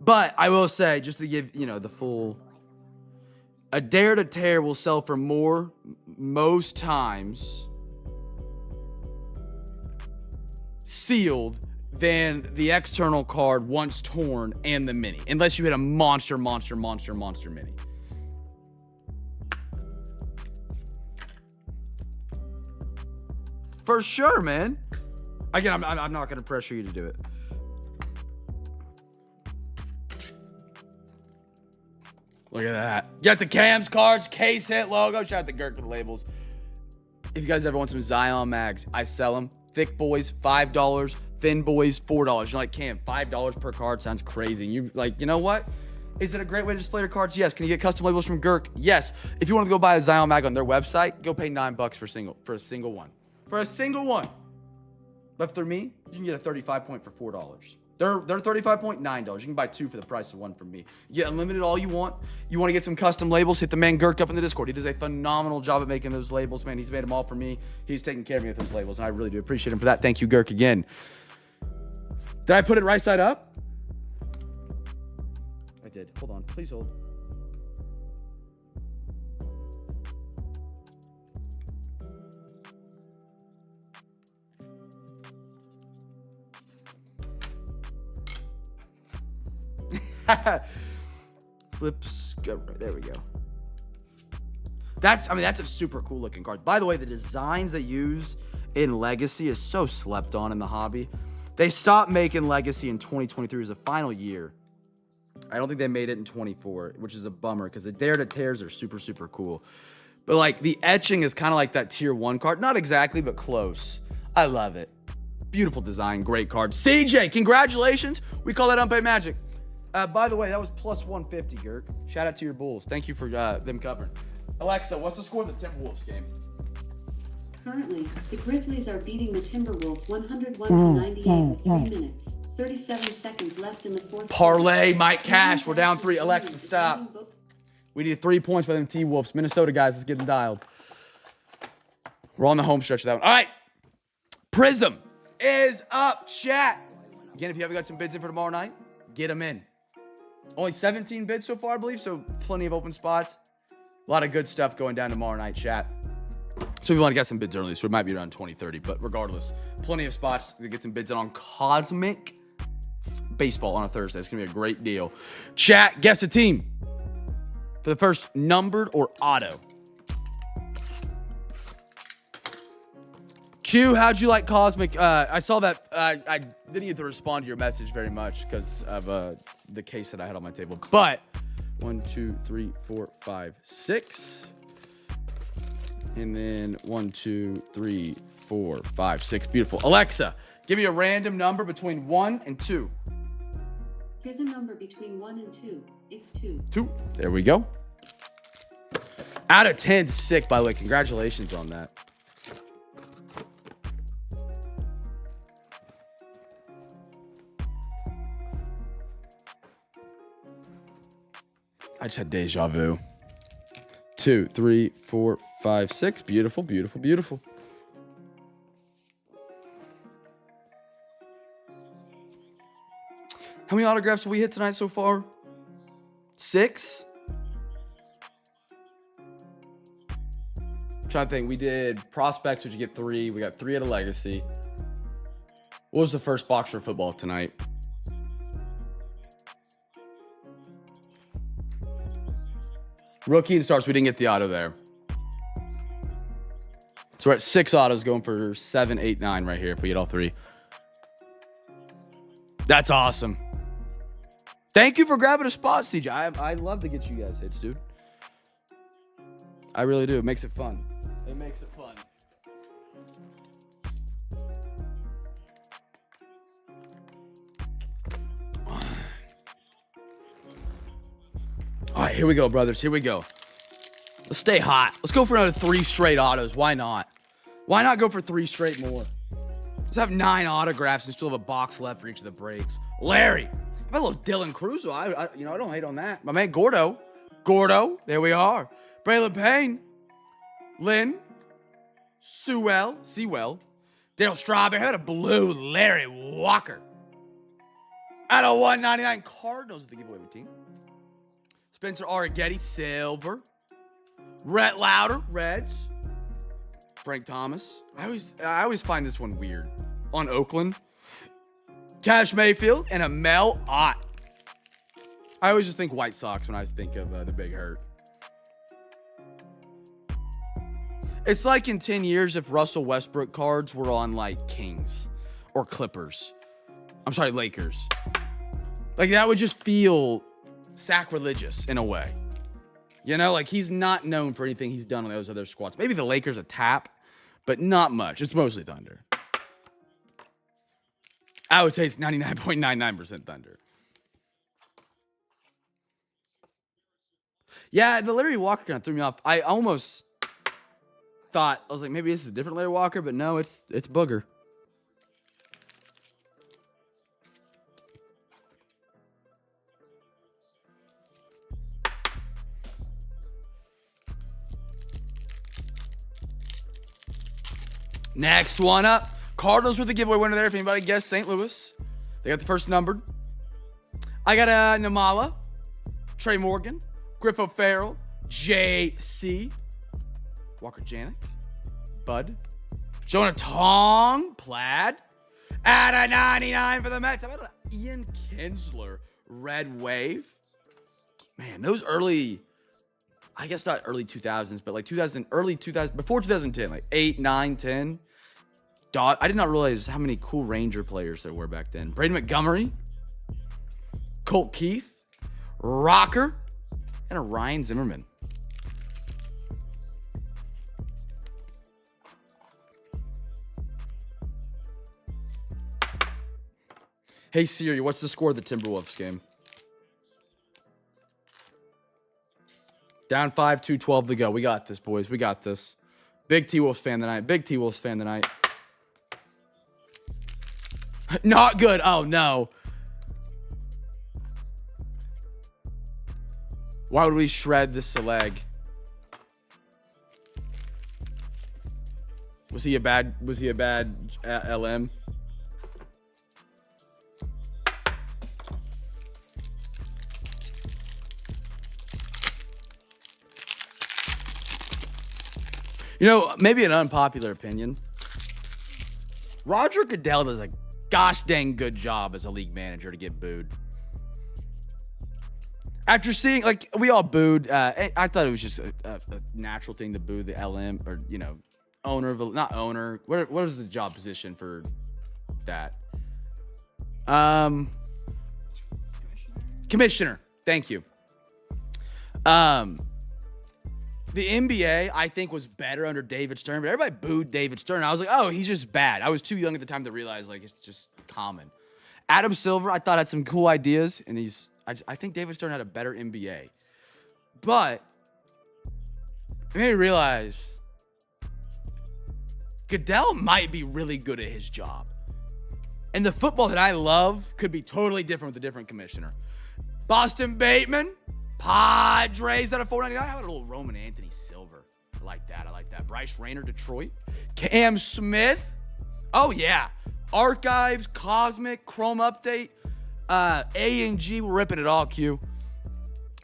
Speaker 1: But I will say, just to give, the full, a dare to tear will sell for more most times sealed than the external card once torn and the mini, unless you hit a monster mini. For sure, man. Again, I'm not going to pressure you to do it. Look at that. You got the Cam's cards, case hit logo. Shout out to Girk for the labels. If you guys ever want some Zion mags, I sell them. Thick boys, $5. Thin boys, $4. You're like, Cam, $5 per card sounds crazy. And you like, you know what? Is it a great way to display your cards? Yes. Can you get custom labels from Girk? Yes. If you want to go buy a Zion mag on their website, go pay $9 for a single one. For a single one. But for me, you can get a 35 point for $4. They're 35 point, $9. You can buy 2 for the price of 1 from me. You get unlimited all you want. You want to get some custom labels, hit the man Girk up in the Discord. He does a phenomenal job at making those labels, man. He's made them all for me. He's taking care of me with those labels, and I really do appreciate him for that. Thank you, Girk, again. Did I put it right side up? I did. Hold on. Please hold. Flips, go right, there we go. That's a super cool looking card. By the way, the designs they use in Legacy is so slept on in the hobby. They stopped making Legacy in 2023 as the final year. I don't think they made it in 24, which is a bummer because the Dare to Tears are super, super cool. But like the etching is kind of like that tier 1 card. Not exactly, but close. I love it. Beautiful design, great card. CJ, congratulations. We call that unpaid magic. By the way, that was plus 150, Girk. Shout out to your Bulls. Thank you for them covering. Alexa, what's the score of the Timberwolves game?
Speaker 2: Currently, the Grizzlies are beating the Timberwolves 101 to 98 with 3 minutes, 37 seconds left in the fourth.
Speaker 1: Parlay, Mike Cash. We're down 3. Alexa, stop. We need 3 points for them T-Wolves. Minnesota guys, let's get them dialed. We're on the home stretch of that one. All right. Prism is up, chat. Again, if you haven't got some bids in for tomorrow night, get them in. Only 17 bids so far, I believe, so plenty of open spots. A lot of good stuff going down tomorrow night, chat. So we want to get some bids early, so it might be around 20, 30. But regardless, plenty of spots to get some bids in on Cosmic Baseball on a Thursday. It's going to be a great deal. Chat, guess a team for the first numbered or auto. Q, how'd you like Cosmic? I saw that. I didn't get to respond to your message very much because of the case that I had on my table. But 1, 2, 3, 4, 5, 6. And then 1, 2, 3, 4, 5, 6. Beautiful. Alexa, give me a random number between 1 and 2.
Speaker 2: Here's a number between 1 and 2. It's 2.
Speaker 1: 2. There we go. Out of 10, sick, by the way. Congratulations on that. I just had deja vu. 2, 3, 4, 5, 6. Beautiful, beautiful, beautiful. How many autographs have we hit tonight so far? 6? I'm trying to think. We did prospects, which you get 3. We got 3 at a legacy. What was the first box for football tonight? Rookie and stars, we didn't get the auto there. So we're at 6 autos going for 7, 8, 9 right here if we get all 3. That's awesome. Thank you for grabbing a spot, CJ. I love to get you guys hits, dude. I really do. It makes it fun. It makes it fun. All right, here we go, brothers. Here we go. Let's stay hot. Let's go for another 3 straight autos. Why not? Why not go for 3 straight more? Let's have 9 autographs and still have a box left for each of the breaks. Larry. I've got a little Dylan Crusoe. I don't hate on that. My man Gordo. There we are. Braylon Payne. Lynn. Sewell. Dale Strawberry. How about a blue Larry Walker? Out of 199 Cardinals at the giveaway team. Spencer Arrighetti, silver. Rhett Lauder, Reds. Frank Thomas. I always find this one weird. On Oakland. Cash Mayfield and a Mel Ott. I always just think White Sox when I think of the Big Hurt. It's like in 10 years if Russell Westbrook cards were on like Kings or Clippers. I'm sorry, Lakers. Like that would just feel sacrilegious in a way. You know, like he's not known for anything he's done on those other squads. Maybe the Lakers a tap, but not much. It's mostly Thunder. I would say it's 99.99% Thunder. Yeah, the Larry Walker kind of threw me off. I almost thought, I was like, maybe this is a different Larry Walker, but no, it's Booger. Next one up. Cardinals with the giveaway winner there. If anybody guessed St. Louis, they got the first numbered. I got a Namala, Trey Morgan, Griff O'Farrell, JC, Walker Janik, Bud, Jonah Tong, Plaid, at a 99 for the Mets. How about Ian Kinsler, Red Wave? Man, those early, I guess not early 2000s, but like 2000, early 2000, before 2010, like 8, 9, 10. I did not realize how many cool Ranger players there were back then. Braden Montgomery, Colt Keith, Rocker, and a Ryan Zimmerman. Hey Siri, what's the score of the Timberwolves game? Down 5, 2:12 to go. We got this, boys. We got this. Big T-Wolves fan tonight. Big T-Wolves fan tonight. Not good. Oh, no. Why would we shred this Seleg? Was he a bad LM? You know, maybe an unpopular opinion. Roger Goodell does a gosh dang good job as a league manager to get booed. After seeing, like, we all booed. I thought it was just a natural thing to boo the LM, or, you know, owner of, not owner. What is the job position for that? Commissioner. Thank you. The NBA, I think, was better under David Stern, but everybody booed David Stern. I was like, oh, he's just bad. I was too young at the time to realize, like, it's just common. Adam Silver, I thought, had some cool ideas, and I think David Stern had a better NBA. But it made me realize Goodell might be really good at his job. And the football that I love could be totally different with a different commissioner. Boston Bateman, Padres out of 499. How about a little Roman Anthony Silver? I like that. Bryce Rayner, Detroit. Cam Smith. Oh, yeah. Archives, Cosmic, Chrome Update, A&G. We're ripping it all, Q.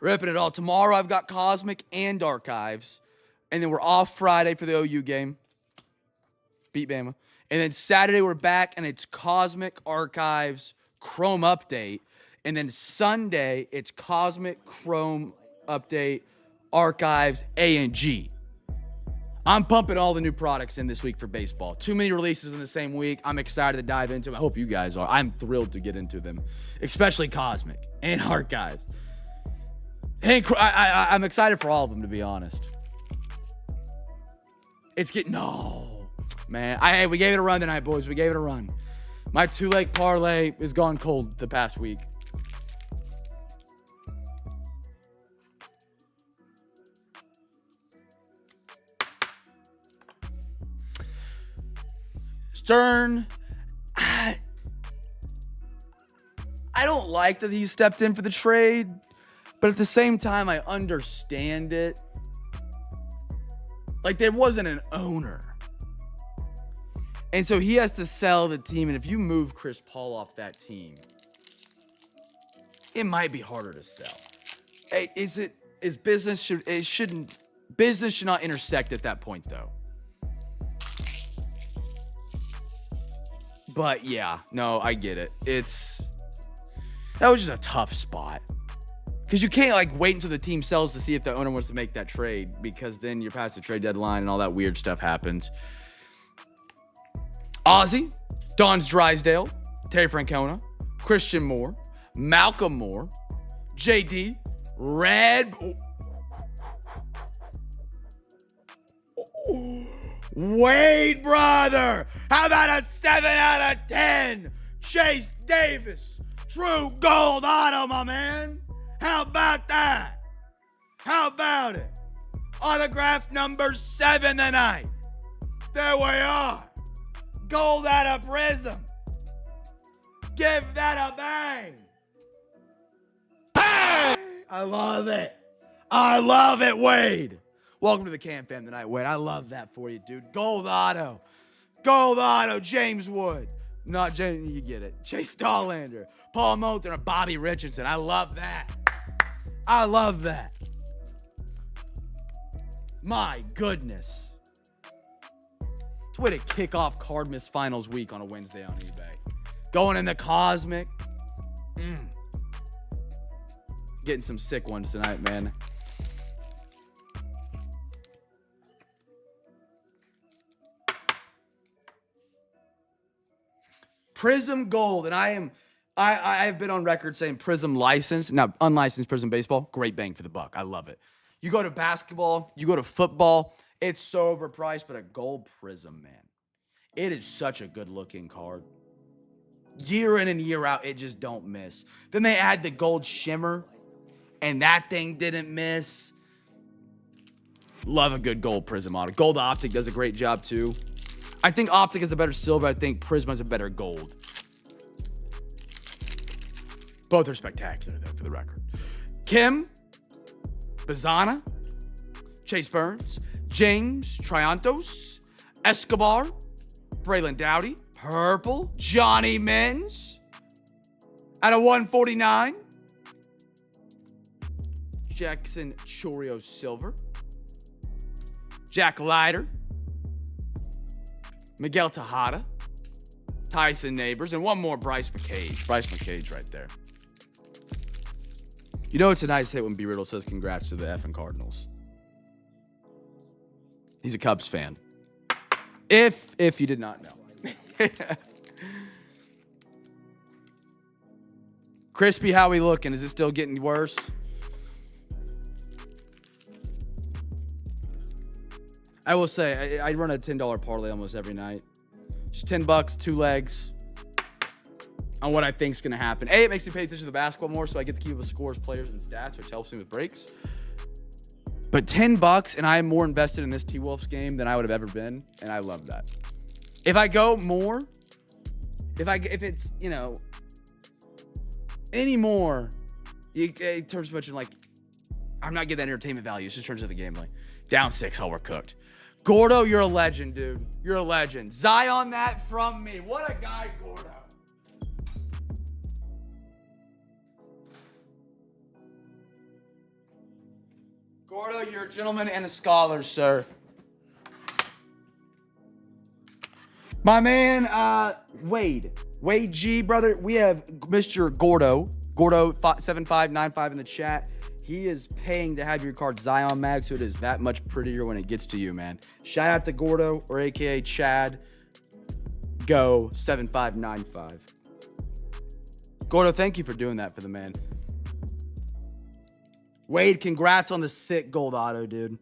Speaker 1: Ripping it all. Tomorrow I've got Cosmic and Archives. And then we're off Friday for the OU game. Beat Bama. And then Saturday we're back, and it's Cosmic, Archives, Chrome Update. And then Sunday, it's Cosmic, Chrome Update, Archives, A&G. I'm pumping all the new products in this week for baseball. Too many releases in the same week. I'm excited to dive into them. I hope you guys are. I'm thrilled to get into them, especially Cosmic and Archives. Hey, I'm excited for all of them, to be honest. It's getting... No. Man, we gave it a run tonight, boys. We gave it a run. My 2-leg parlay is gone cold the past week. Stern, I don't like that he stepped in for the trade, but at the same time, I understand it. Like, there wasn't an owner. And so he has to sell the team, and if you move Chris Paul off that team, it might be harder to sell. Hey, business should not intersect at that point, though. But yeah, no, I get it. That was just a tough spot. Because you can't, like, wait until the team sells to see if the owner wants to make that trade, because then you're past the trade deadline and all that weird stuff happens. Ozzy, Don's Drysdale, Terry Francona, Christian Moore, Malcolm Moore, JD, Red. Wade, brother. How about a 7 out of 10? Chase Davis, true gold auto, my man. How about that? How about it? Autograph number 7 tonight. There we are. Gold out of Prism. Give that a bang. Bang! I love it. I love it, Wade. Welcome to the CamFam tonight, Wade. I love that for you, dude. Gold auto. Gold auto, James Wood. Not James, you get it. Chase Dollander, Paul Moulton, or Bobby Richardson. I love that. I love that. My goodness. It's a way to kick off Cardmas Finals week on a Wednesday on eBay. Going in the Cosmic. Getting some sick ones tonight, man. Prism Gold, and I have been on record saying Prism licensed. Now, unlicensed Prism baseball, great bang for the buck. I love it. You go to basketball, you go to football, it's so overpriced, but a gold Prism, man. It is such a good looking card. year in and year out, it just don't miss. Then they add the gold shimmer, and that thing didn't miss. Love a good gold Prism auto. Gold Optic does a great job too. I think Optic is a better silver. I think Prism is a better gold. Both are spectacular though, for the record. Kim, Bazana, Chase Burns, James Triantos, Escobar, Braylon Dowdy, Purple, Johnny Menz, out of 149, Jackson Chorio Silver, Jack Leiter, Miguel Tejada, Tyson Neighbors, and one more, Bryce McCage. Bryce McCage right there. You know it's a nice hit when B. Riddle says congrats to the effing Cardinals. He's a Cubs fan. If you did not know. Crispy, how we looking? Is it still getting worse? I will say, I run a $10 parlay almost every night. Just $10, 2 legs on what I think is going to happen. A, it makes me pay attention to the basketball more, so I get to keep up with scores, players, and stats, which helps me with breaks. But $10, and I am more invested in this T-Wolves game than I would have ever been, and I love that. If I go more, if it's, you know, any more, it turns much in like, I'm not getting that entertainment value. It just turns into the game like, down 6, oh, we're cooked. Gordo, you're a legend, dude. You're a legend. Zion that from me. What a guy, Gordo. Gordo, you're a gentleman and a scholar, sir. My man, Wade G, brother. We have Mr. Gordo 7595 in the chat. He is paying to have your card Zion Mag, so it is that much prettier when it gets to you, man. Shout out to Gordo, or AKA Chad. Go 7595. Gordo, thank you for doing that for the man. Wade, congrats on the sick gold auto, dude.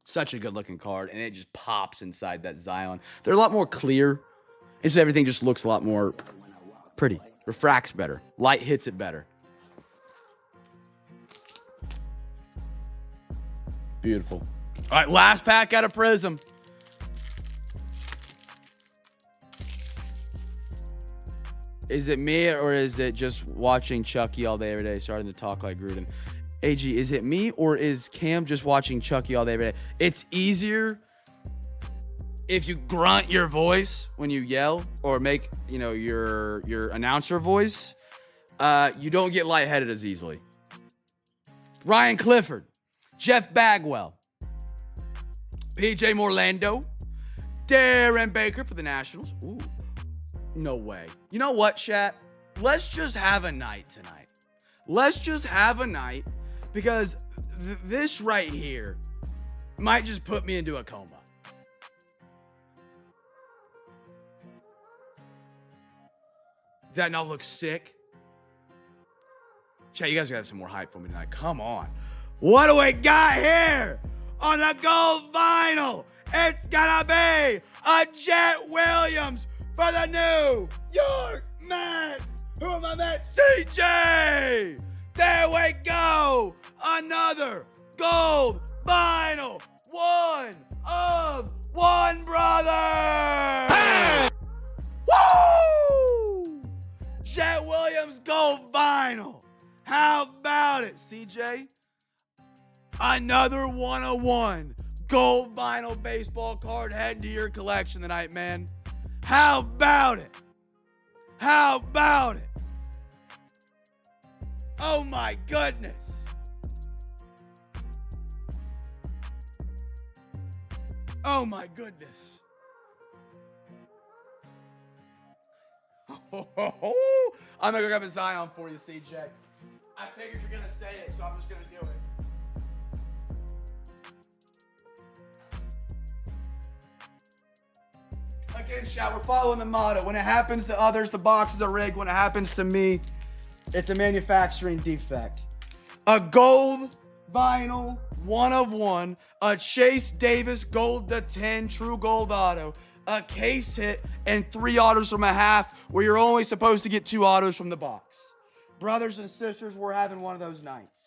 Speaker 1: Such a good looking card, and it just pops inside that Zion. They're a lot more clear. It's everything just looks a lot more pretty. Refracts better. Light hits it better. Beautiful. All right, last pack out of Prism. Is it me or is it just watching Chucky all day every day, starting to talk like Gruden? AG, is it me or is Cam just watching Chucky all day every day? It's easier if you grunt your voice when you yell or make, you know, your announcer voice. You don't get lightheaded as easily. Ryan Clifford, Jeff Bagwell, PJ Morlando, Darren Baker for the Nationals. Ooh, no way. You know what, chat? Let's just have a night tonight. Let's just have a night because this right here might just put me into a coma. Does that not look sick? Chat, you guys gotta have some more hype for me tonight. Come on. What do we got here on the gold vinyl? It's gonna be a Jet Williams for the New York Mets. Who am I met? CJ! There we go. Another gold vinyl. One of one, brother. Hey! Woo! Jet Williams gold vinyl. How about it, CJ? Another 101 gold vinyl baseball card heading to your collection tonight, man. How about it? How about it? Oh my goodness. Oh my goodness. I'm gonna go grab a Zion for you, CJ. I figured you're gonna say it, so I'm just gonna do it. Again, chat, we're following the motto. When it happens to others, the boxes are rigged. When it happens to me, it's a manufacturing defect. A gold vinyl 1 of 1, a Chase Davis gold to 10 true gold auto, a case hit, and 3 autos from a half where you're only supposed to get 2 autos from the box. Brothers and sisters, we're having one of those nights.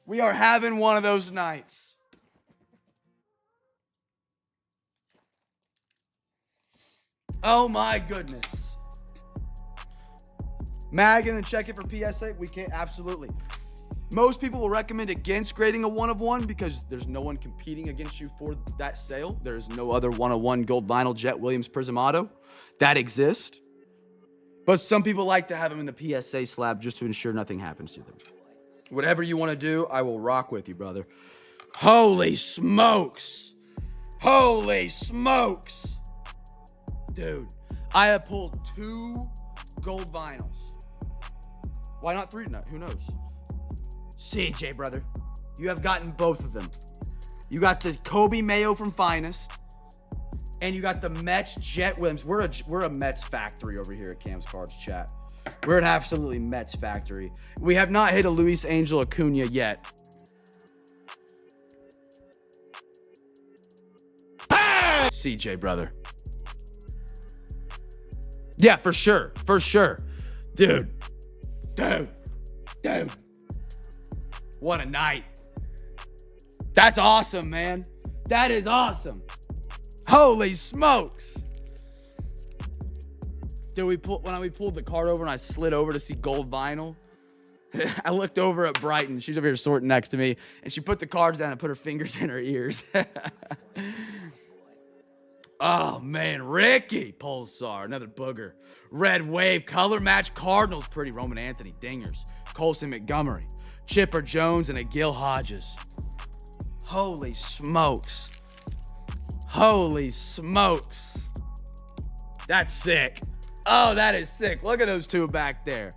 Speaker 1: We are having one of those nights. Oh my goodness. Mag and then check it for PSA. We can't, absolutely. Most people will recommend against grading a 1 of 1 because there's no one competing against you for that sale. There's no other 1 of 1 gold vinyl Jet Williams Prism Auto that exist. But some people like to have them in the PSA slab just to ensure nothing happens to them. Whatever you want to do, I will rock with you, brother. Holy smokes. Holy smokes. Dude, I have pulled 2 gold vinyls. Why not 3 tonight? Who knows? CJ, brother, you have gotten both of them. You got the Kobe Mayo from Finest, and you got the Mets Jet Williams. We're a Mets factory over here at Cam's Cards chat. We're an absolutely Mets factory. We have not hit a Luis Angel Acuna yet. CJ, brother. Yeah, for sure. For sure. Dude. What a night. That's awesome, man. That is awesome. Holy smokes. Dude, when we pulled the card over and I slid over to see gold vinyl, I looked over at Brighton. She's over here sorting next to me, and she put the cards down and put her fingers in her ears. Oh, man. Ricky Pulsar, another booger. Red Wave, color match Cardinals, pretty. Roman Anthony, dingers. Colson Montgomery, Chipper Jones, and a Gil Hodges. Holy smokes. Holy smokes. That's sick. Oh, that is sick. Look at those 2 back there.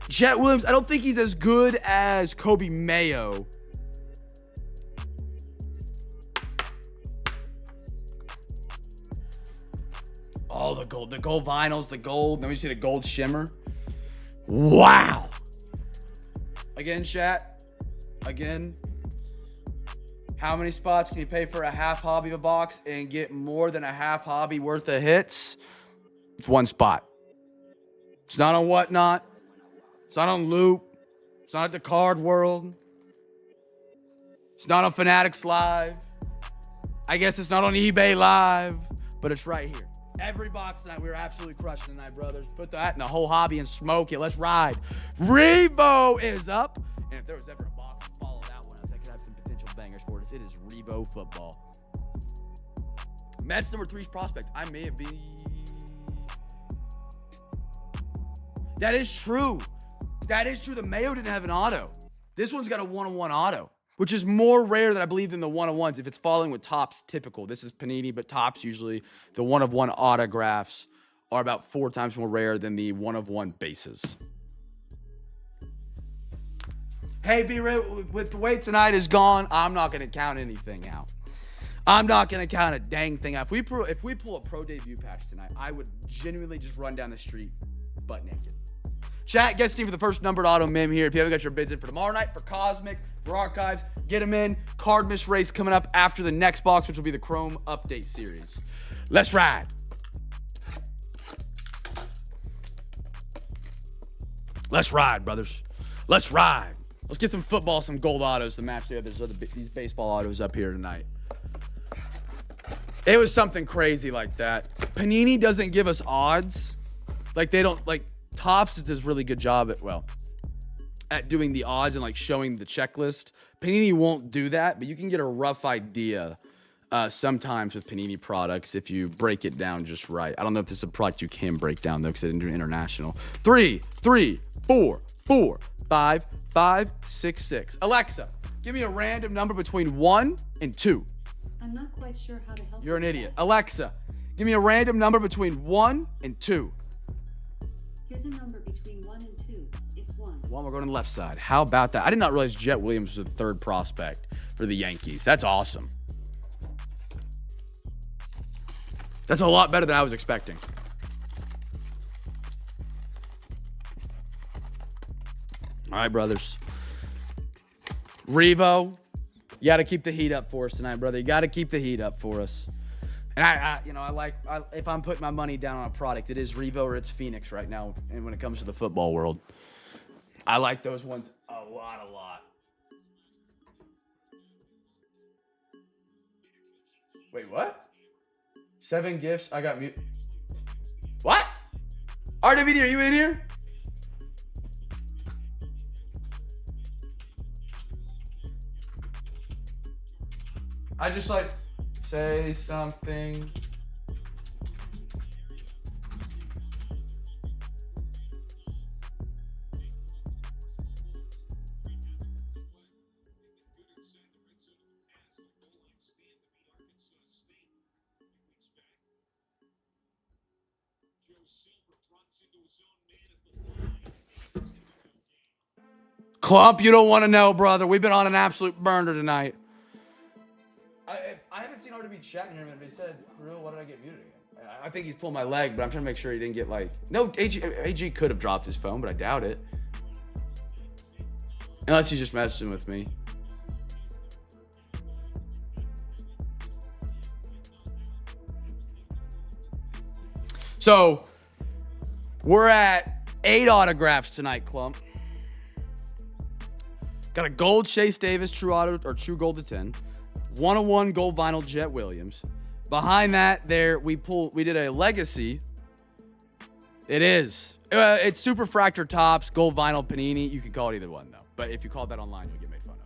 Speaker 1: Jet Williams, I don't think he's as good as Kobe Mayo. Oh, the gold vinyls, the gold. Then we see the gold shimmer. Wow. Again, chat. Again. How many spots can you pay for a half hobby of a box and get more than a half hobby worth of hits? It's 1 spot. It's not on Whatnot. It's not on Loop. It's not at the Card World. It's not on Fanatics Live. I guess it's not on eBay Live, but it's right here. Every box tonight, we were absolutely crushing tonight, brothers. Put that in the whole hobby and smoke it. Let's ride. Revo is up. And if there was ever a box to follow that one up that could have some potential bangers for us, it is Revo football. Mets number 3's prospect. I may have been. That is true. That is true. The Mayo didn't have an auto. This one's got a 1 of 1 auto, which is more rare than I believe than the 1 of 1s. If it's following with Topps typical, this is Panini, but Topps usually the 1 of 1 autographs are about 4 times more rare than the 1 of 1 bases. Hey, with the way tonight is gone, I'm not going to count anything out. I'm not going to count a dang thing out. If we pull a pro debut patch tonight, I would genuinely just run down the street butt naked. Chat, guest team for the first numbered auto mem here. If you haven't got your bids in for tomorrow night, for Cosmic, for Archives, get them in. Cardmas race coming up after the next box, which will be the Chrome Update Series. Let's ride. Let's ride, brothers. Let's ride. Let's get some football, some gold autos to match these baseball autos up here tonight. It was something crazy like that. Panini doesn't give us odds. Like, they don't, like, Topps does a really good job at doing the odds and, like, showing the checklist. Panini won't do that, but you can get a rough idea sometimes with Panini products if you break it down just right. I don't know if this is a product you can break down, though, because I didn't do international. 3, 3, 4, 4, 5, 5, 6, 6. Alexa, give me a random number between 1 and 2.
Speaker 2: I'm not quite sure how to help.
Speaker 1: You're an idiot. Alexa, give me a random number between 1 and 2.
Speaker 2: Here's a number between 1 and 2. It's 1.
Speaker 1: Well, we're going to the left side. How about that? I did not realize Jet Williams was the 3rd prospect for the Yankees. That's awesome. That's a lot better than I was expecting. All right, brothers. Revo, you got to keep the heat up for us tonight, brother. You got to keep the heat up for us. And if I'm putting my money down on a product, it is Revo or it's Phoenix right now. And when it comes to the football world, I like those ones a lot. Wait, what? 7 gifts. I got mute. What? RWD, are you in here? I just like say something. Clump, you don't want to know, brother. We've been on an absolute burner tonight. I haven't seen RWB chatting here, but he said, for real, why did I get muted again? I think he's pulling my leg, but I'm trying to make sure he didn't get like... No, AG could have dropped his phone, but I doubt it. Unless he's just messing with me. So, we're at 8 autographs tonight, Clump. Got a gold Chase Davis True Auto or True Gold to 10. 101 gold vinyl Jet Williams. Behind that, we did a legacy. It is. It's Super Fractor Tops, gold vinyl Panini. You can call it either one though. But if you call that online, you'll get made fun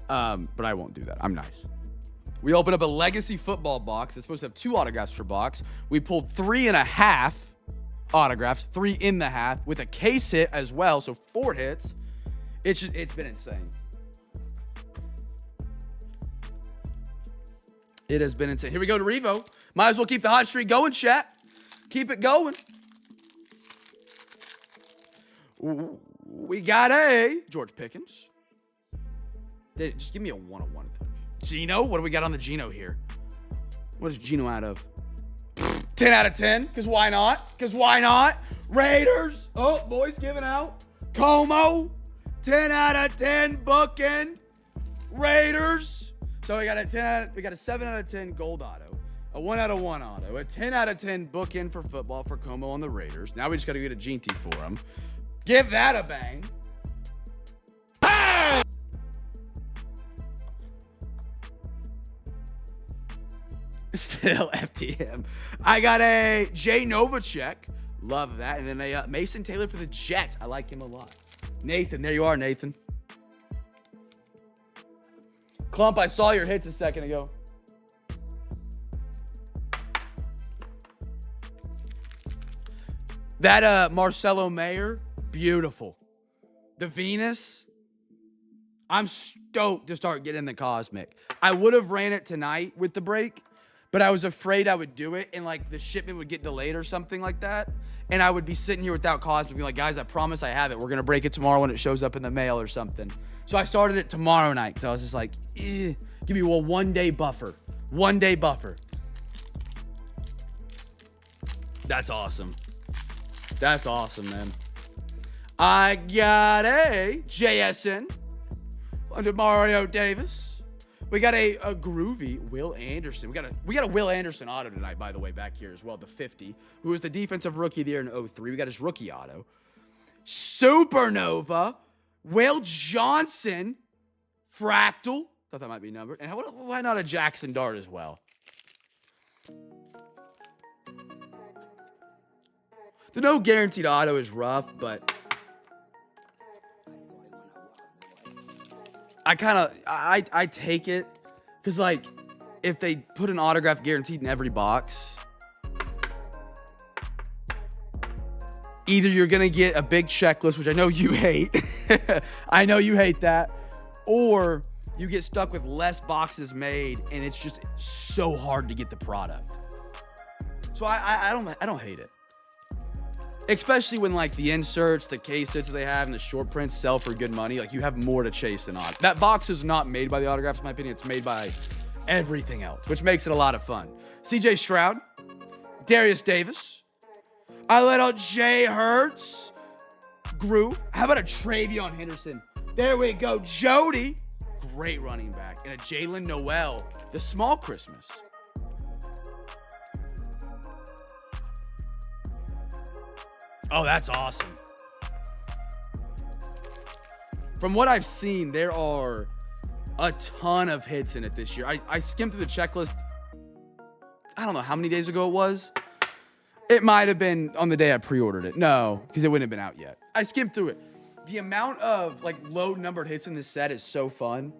Speaker 1: of. But I won't do that. I'm nice. We opened up a legacy football box. It's supposed to have 2 autographs per box. We pulled 3.5 autographs, 3 in the half with a case hit as well. So 4 hits. It's been insane. It has been insane. Here we go to Revo. Might as well keep the hot streak going, chat. Keep it going. We got a George Pickens. Just give me a 101. Gino, what do we got on the Gino here? What is Gino out of? 10 out of 10, because why not? Because why not? Raiders. Oh, boys giving out. Como. 10 out of 10 booking. Raiders. So we got a 7 out of 10 gold auto, a 1 out of 1 auto, a 10 out of 10 bookend for football for Como on the Raiders. Now we just got to get a Ginty for him. Give that a bang. Bang! Still FTM. I got a Jay Novacek. Love that. And then a Mason Taylor for the Jets. I like him a lot. Nathan, there you are, Nathan. Clump, I saw your hits a second ago. That Marcelo Mayer, beautiful. The Venus, I'm stoked to start getting the Cosmic. I would have ran it tonight with the break, but I was afraid I would do it and like the shipment would get delayed or something like that. And I would be sitting here without Cosmic, being like, guys, I promise I have it. We're going to break it tomorrow when it shows up in the mail or something. So I started it tomorrow night because I was just like, give me a 1 day buffer. 1 day buffer. That's awesome. That's awesome, man. I got a JSN under Mario Davis. We got a groovy Will Anderson. We got a Will Anderson auto tonight, by the way, back here as well, the 50, who was the defensive rookie of the year in 03. We got his rookie auto. Supernova, Will Johnson, Fractal. Thought that might be numbered. And why not a Jackson Dart as well? The no guaranteed auto is rough, but I take it because, like, if they put an autograph guaranteed in every box, either you're going to get a big checklist, which I know you hate. I know you hate that. Or you get stuck with less boxes made, and it's just so hard to get the product. So I don't hate it. Especially when like the inserts, the case hits that they have, and the short prints sell for good money. Like you have more to chase than auto. That box is not made by the autographs, in my opinion. It's made by everything else, which makes it a lot of fun. CJ Stroud, Darius Davis, a little Jay Hurts, Groove. How about a Travion Henderson? There we go, Jody. Great running back. And a Jalen Noel, the small Christmas. Oh, that's awesome. From what I've seen, there are a ton of hits in it this year. I skimmed through the checklist. I don't know how many days ago it was. It might have been on the day I pre-ordered it. No, because it wouldn't have been out yet. I skimmed through it. The amount of like low numbered hits in this set is so fun.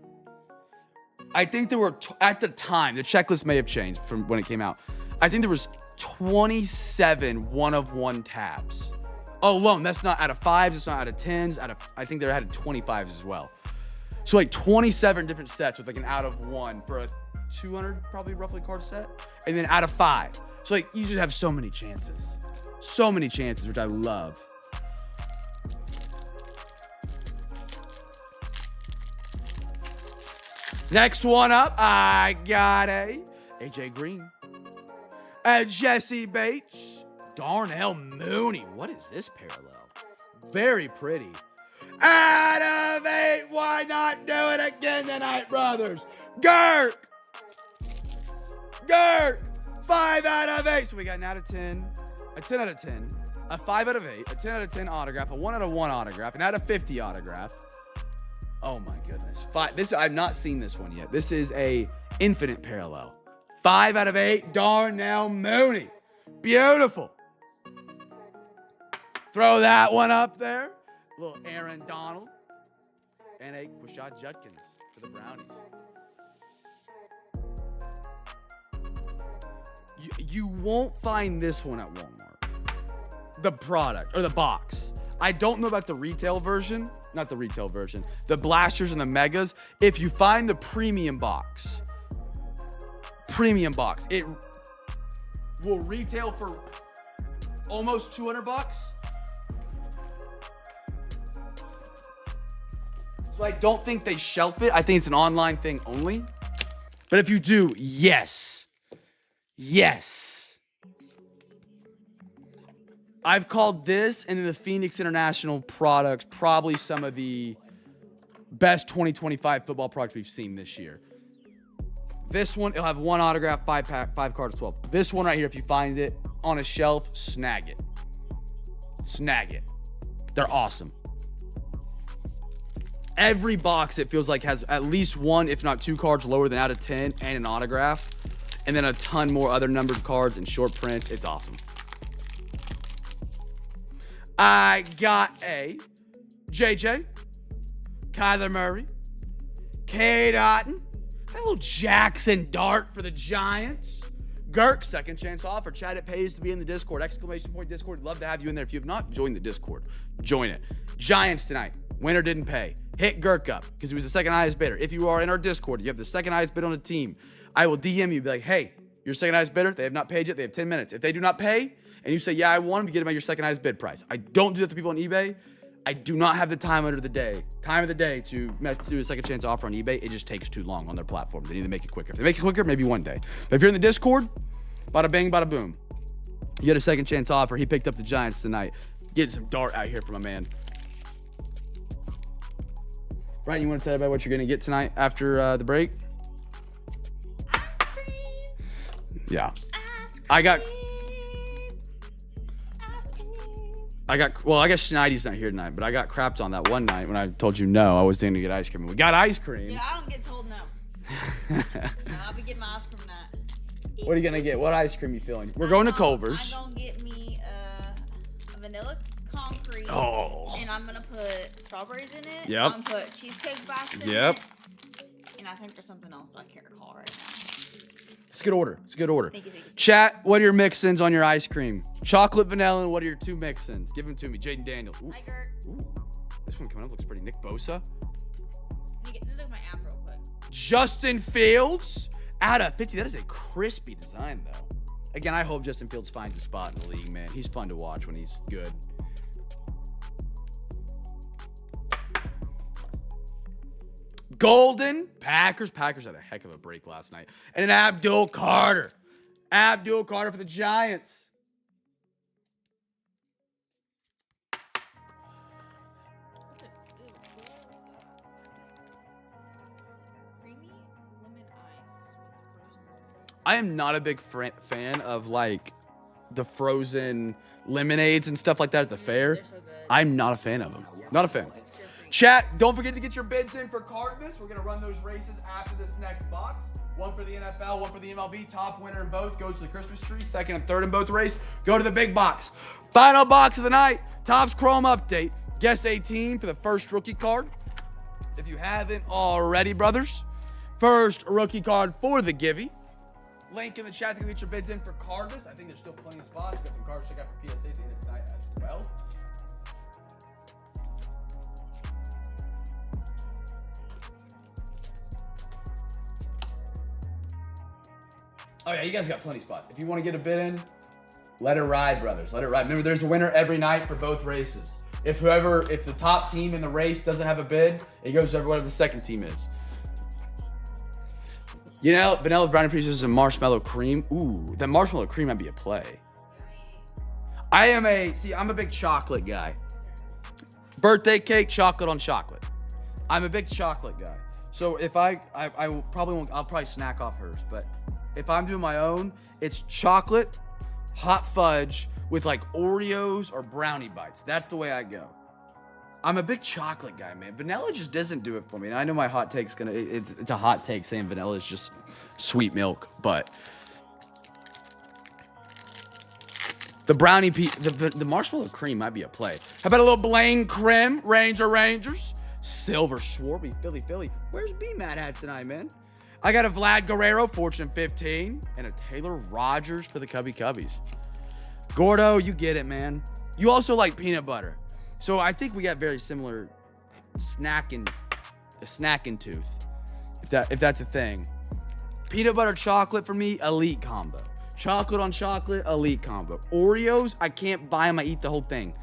Speaker 1: I think there were, at the time, the checklist may have changed from when it came out. I think there was 27 one-of-one tabs. Oh, alone. That's not out of 5s. It's not out of 10s. I think they're out of 25s as well. So like 27 different sets with like an out of 1 for a 200 probably roughly card set. And then out of 5. So like you just have so many chances. So many chances, which I love. Next one up, I got a AJ Green, a Jesse Bates, Darnell Mooney. What is this parallel? Very pretty. Out of 8, why not do it again tonight, brothers? Girk, 5 out of 8. So we got an out of 10, a 10 out of 10, a 5 out of 8, a 10 out of 10 autograph, a 1 out of 1 autograph, an out of 50 autograph. Oh my goodness. 5. I've not seen this one yet. This is a infinite parallel. 5 out of 8, Darnell Mooney. Beautiful. Throw that one up there. A little Aaron Donald. And a Quashad Judkins for the Brownies. You won't find this one at Walmart. The product, or the box. I don't know about the retail version. Not the retail version. The blasters and the megas. If you find the premium box, it will retail for almost $200. So I don't think they shelf it. I think it's an online thing only. But if you do, yes. I've called this and the Phoenix International products probably some of the best 2025 football products we've seen this year. This one, it'll have 1 autograph, 5 pack, 5 cards, 12. This one right here, if you find it on a shelf, snag it. They're awesome. Every box, it feels like, has at least 1, if not 2 cards lower than out of 10 and an autograph. And then a ton more other numbered cards and short prints. It's awesome. I got a JJ, Kyler Murray, Cade Otton, that little Jackson Dart for the Giants. Girk, second chance offer. Chad, it pays to be in the Discord. ! Discord. Love to have you in there. If you have not joined the Discord, join it. Giants tonight. Winner didn't pay. Hit Girk up because he was the second highest bidder. If you are in our Discord, you have the second highest bid on the team. I will DM you, be like, hey, you're second highest bidder. They have not paid yet. They have 10 minutes. If they do not pay, and you say, yeah, I want them to get them at your second highest bid price. I don't do that to people on eBay. I do not have the time of the day to do a second chance offer on eBay. It just takes too long on their platform. They need to make it quicker. If they make it quicker, maybe one day. But if you're in the Discord, bada bang, bada boom. You get a second chance offer. He picked up the Giants tonight. Getting some dart out here from a man. Ryan, you want to tell everybody what you're going to get tonight after the break?
Speaker 4: Ice cream.
Speaker 1: Yeah.
Speaker 4: Ice cream.
Speaker 1: I guess Schneidy's not here tonight, but I got crapped on that one night when I told you no. I was going to get ice cream. We got ice cream.
Speaker 4: Yeah, I don't get told no. No, I'll be getting my ice cream tonight.
Speaker 1: What are you going to get? What ice cream you feeling? We're going to Culver's.
Speaker 4: I'm going to get me a vanilla concrete.
Speaker 1: Oh.
Speaker 4: And I'm going to put strawberries in it.
Speaker 1: Yep.
Speaker 4: I'm going to put cheesecake bites in
Speaker 1: Yep.
Speaker 4: it. And I think there's something else, but I can't recall right now.
Speaker 1: It's a good order.
Speaker 4: Thank you.
Speaker 1: Chat, what are your mix-ins on your ice cream? Chocolate, vanilla, and what are your 2 mix-ins? Give them to me. Jaden Daniels. Ooh.
Speaker 4: Hi, Gert.
Speaker 1: Ooh. This one coming up looks pretty. Nick Bosa.
Speaker 4: Let me look at my app real quick.
Speaker 1: Justin Fields. Out of 50. That is a crispy design, though.
Speaker 5: Again, I hope Justin Fields finds a spot in the league, man. He's fun to watch when he's good. Golden Packers. Packers had a heck of a break last night. And an Abdul Carter. Abdul Carter for the Giants.
Speaker 4: Creamy lemon ice with frozen lemon.
Speaker 5: I am not a big fan of like the frozen lemonades and stuff like that at the fair.
Speaker 4: They're so good.
Speaker 5: I'm not a fan of them. Not a fan. Chat, don't forget to get your bids in for Cardmas. We're going to run those races after this next box. One for the NFL, one for the MLB. Top winner in both goes to the Christmas tree. Second and third in both race. Go to the big box. Final box of the night. Topps Chrome update. Guess 18 for the first rookie card. If you haven't already, brothers. First rookie card for the Givey. Link in the chat to get your bids in for Cardmas. I think there's still plenty of spots. We've got some cards to check out for PSA at the end of tonight as well. Oh yeah, you guys got plenty of spots. If you want to get a bid in, let it ride, brothers. Let it ride. Remember, there's a winner every night for both races. If the top team in the race doesn't have a bid, it goes to whatever the second team is. You know, vanilla with brownie pieces and marshmallow cream. Ooh, that marshmallow cream might be a play. I'm a big chocolate guy. Birthday cake, chocolate on chocolate. I'm a big chocolate guy. So if I will probably won't, I'll probably snack off hers, but if I'm doing my own, it's chocolate, hot fudge with like Oreos or brownie bites. That's the way I go. I'm a big chocolate guy, man. Vanilla just doesn't do it for me. And I know my hot take's it's a hot take saying vanilla is just sweet milk, but the brownie the marshmallow cream might be a play. How about a little Blaine Creme, Rangers, Silver Schwarby, Philly. Where's B-Matt at tonight, man? I got a Vlad Guerrero, Fortune 15, and a Taylor Rogers for the Cubbies. Gordo, you get it, man. You also like peanut butter. So I think we got very similar snacking tooth, if that's a thing. Peanut butter chocolate for me, elite combo. Chocolate on chocolate, elite combo. Oreos, I can't buy them. I eat the whole thing.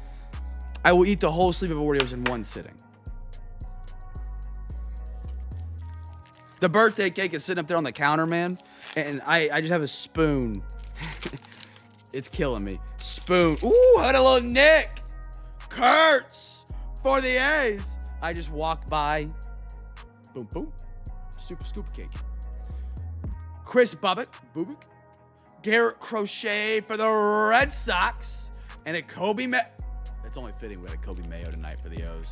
Speaker 5: I will eat the whole sleeve of Oreos in one sitting. The birthday cake is sitting up there on the counter, man, and I just have a spoon. It's killing me. Spoon. Ooh, how about a little Nick Kurtz for the A's. I just walked by. Boom, boom. Super scoop cake. Chris Bubbick. Garrett Crochet for the Red Sox. And a Kobe Mayo. That's only fitting with a Kobe Mayo tonight for the O's.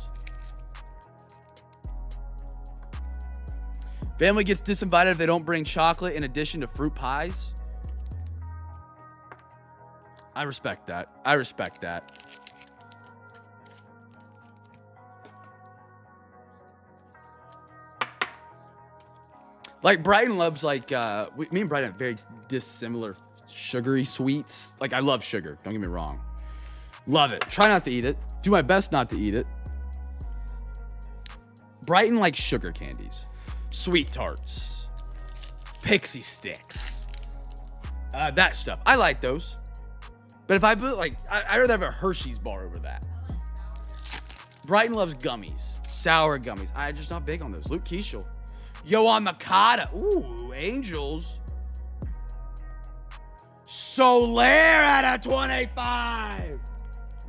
Speaker 5: Family gets disinvited if they don't bring chocolate in addition to fruit pies. I respect that. Like Brighton loves me and Brighton have very dissimilar sugary sweets. Like I love sugar, don't get me wrong. Love it. Try not to eat it. Do my best not to eat it. Brighton likes sugar candies. Sweet tarts. Pixie sticks. That stuff. I like those. But if I put I'd rather have a Hershey's bar over that. Brighton loves gummies. Sour gummies. I'm just not big on those. Luke Keishel. Yoan Makata. Ooh, Angels. Solaire at a 25.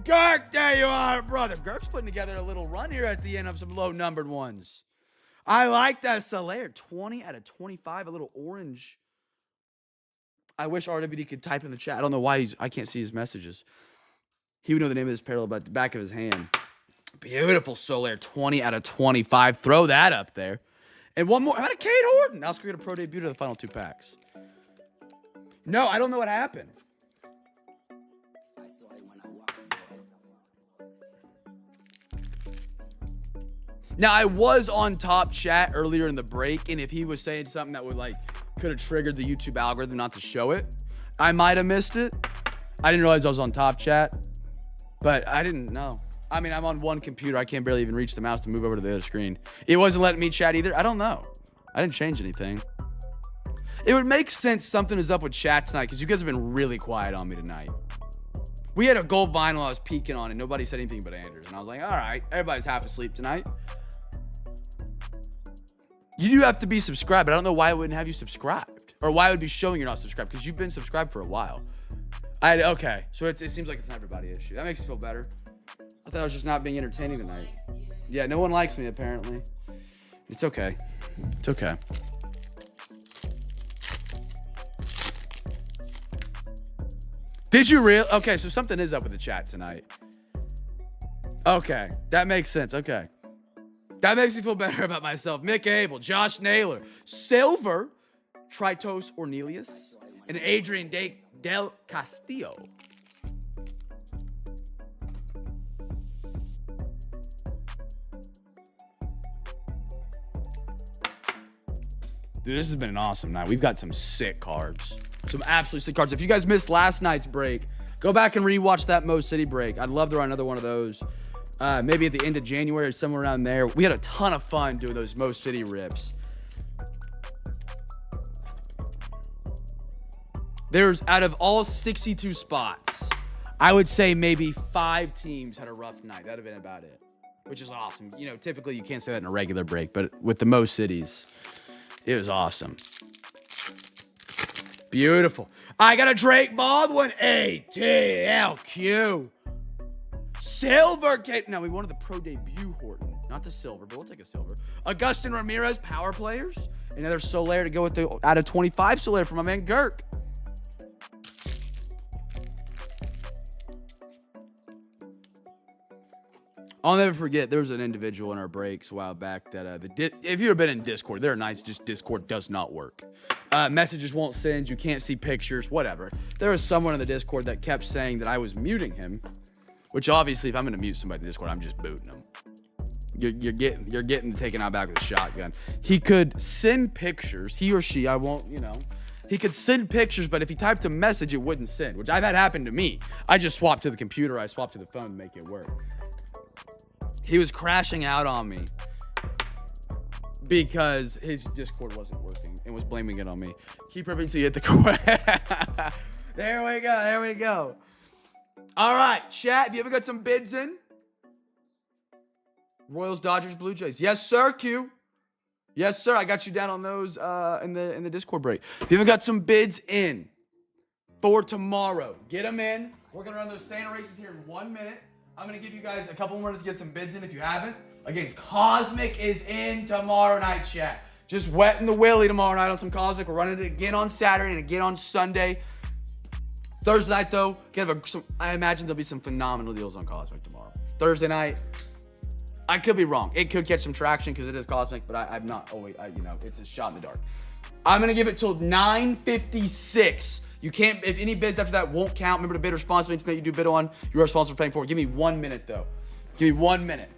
Speaker 5: Girk, there you are, brother. Girk's putting together a little run here at the end of some low-numbered ones. I like that Solaire. 20 out of 25. A little orange. I wish RWD could type in the chat. I don't know why I can't see his messages. He would know the name of this parallel by the back of his hand. Beautiful Solaire. 20 out of 25. Throw that up there. And one more. How about a Cade Horton? Oscar get a pro debut to the final two packs. No, I don't know what happened.
Speaker 3: I saw it when I walked, boy.
Speaker 5: Now, I was on Top Chat earlier in the break, and if he was saying something that would could have triggered the YouTube algorithm not to show it, I might have missed it. I didn't realize I was on Top Chat, but I didn't know. I mean, I'm on one computer. I can't barely even reach the mouse to move over to the other screen. It wasn't letting me chat either. I don't know. I didn't change anything. It would make sense something is up with chat tonight because you guys have been really quiet on me tonight. We had a gold vinyl I was peeking on and nobody said anything but Anders. And I was like, all right, everybody's half asleep tonight. You do have to be subscribed, but I don't know why I wouldn't have you subscribed. Or why it would be showing you're not subscribed, because you've been subscribed for a while. Okay, so it seems like it's an everybody issue. That makes me feel better. I thought I was just not being entertaining tonight. Yeah, no one likes me, apparently. It's okay. It's okay. Did you real? Okay, so something is up with the chat tonight. Okay, that makes sense. Okay. That makes me feel better about myself. Mick Abel, Josh Naylor, Silver, Tritos Ornelius, and Adrian Del Castillo. Dude, this has been an awesome night. We've got some sick cards. Some absolutely sick cards. If you guys missed last night's break, go back and rewatch that Mo City break. I'd love to run another one of those. Maybe at the end of January or somewhere around there. We had a ton of fun doing those Mo City rips. There's, out of all 62 spots, I would say maybe 5 teams had a rough night. That'd have been about it, which is awesome. You know, typically you can't say that in a regular break, but with the Mo Cities, it was awesome. Beautiful. I got a Drake Baldwin. ATLQ. Silver kit. No, we wanted the pro debut Horton, not the silver, but we'll take a silver. Augustin Ramirez, power players. Another Soler to go with the out of 25 Soler for my man Girk. I'll never forget, there was an individual in our breaks a while back that, if you've been in Discord, there are nights just Discord does not work. Messages won't send, you can't see pictures, whatever. There was someone in the Discord that kept saying that I was muting him, which obviously if I'm gonna mute somebody in the Discord, I'm just booting them. You're getting taken out back with a shotgun. He could send pictures, he or she, I won't, you know. He could send pictures, but if he typed a message, it wouldn't send, which I've had happen to me. I just swapped to the computer, I swapped to the phone to make it work. He was crashing out on me because his Discord wasn't working and was blaming it on me. Keep ripping till you hit the core. There we go. There we go. All right, chat. Have you ever got some bids in? Royals, Dodgers, Blue Jays. Yes, sir, Q. Yes, sir. I got you down on those in the Discord break. If you ever got some bids in for tomorrow, get them in. We're going to run those Santa races here in 1 minute. I'm going to give you guys a couple more minutes to get some bids in if you haven't. Again, Cosmic is in tomorrow night, chat. Just wetting the willy tomorrow night on some Cosmic. We're running it again on Saturday and again on Sunday. Thursday night, though, I imagine there'll be some phenomenal deals on Cosmic tomorrow. Thursday night, I could be wrong. It could catch some traction because it is Cosmic, but I'm not always, it's a shot in the dark. I'm going to give it till 9:56. You can't, if any bids after that won't count, remember to bid responsibly. It's you do bid on, you are responsible for paying for it. Give me 1 minute, though. Give me 1 minute.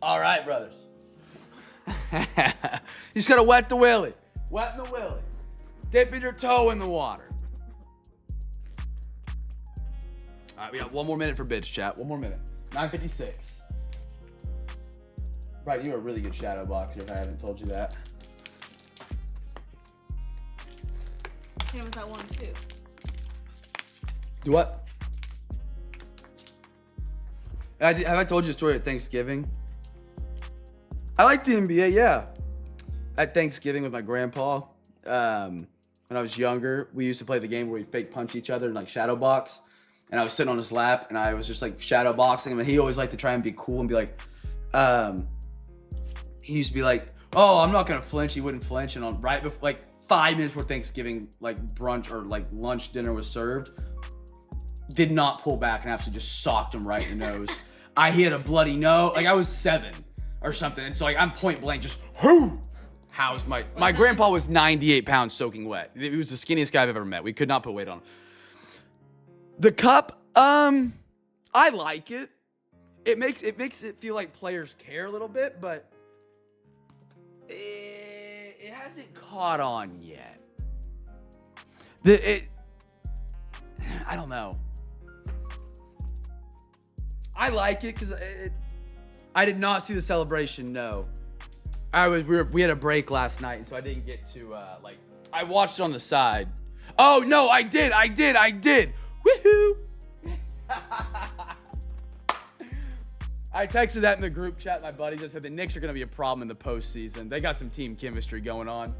Speaker 5: All right, brothers. You just gotta wet the willy. Wet the willy. Dipping your toe in the water. All right, we got 1 more minute for bids, chat. 1 more minute. 9:56. Right, you're a really good shadow boxer if I haven't told you that.
Speaker 4: Him with that one too.
Speaker 5: Do what? Have I told you a story at Thanksgiving? I like the NBA, yeah. At Thanksgiving with my grandpa, when I was younger, we used to play the game where we fake punch each other and like shadow box. And I was sitting on his lap and I was just like shadow boxing him. And he always liked to try and be cool and be like, he used to be like, Oh, I'm not gonna flinch. He wouldn't flinch, and on right before, like 5 minutes before Thanksgiving, like brunch or like lunch dinner was served, did not pull back and absolutely just socked him right in the nose. He had a bloody nose. Like I was 7 or something, and so like I'm point blank, just whoo. How's my grandpa was 98 pounds soaking wet. He was the skinniest guy I've ever met. We could not put weight on him. The cup, I like it. It makes it feel like players care a little bit, but it hasn't caught on yet. I don't know. I like it because I did not see the celebration. No, we had a break last night, and so I didn't get to I watched it on the side. Oh no, I did. Woohoo! I texted that in the group chat, my buddies. I said the Knicks are going to be a problem in the postseason. They got some team chemistry going on.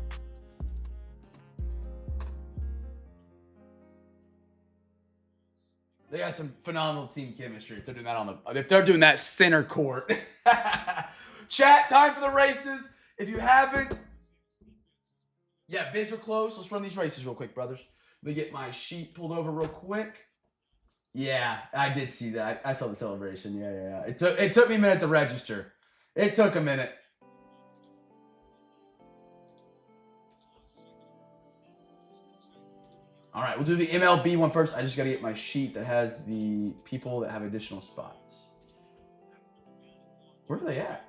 Speaker 5: They got some phenomenal team chemistry. If they're doing that center court. Chat, time for the races. If you haven't, bids are closed. Let's run these races real quick, brothers. Let me get my sheet pulled over real quick. Yeah, I did see that. I saw the celebration. Yeah. It took me a minute to register. It took a minute. All right, we'll do the MLB one first. I just got to get my sheet that has the people that have additional spots. Where are they at?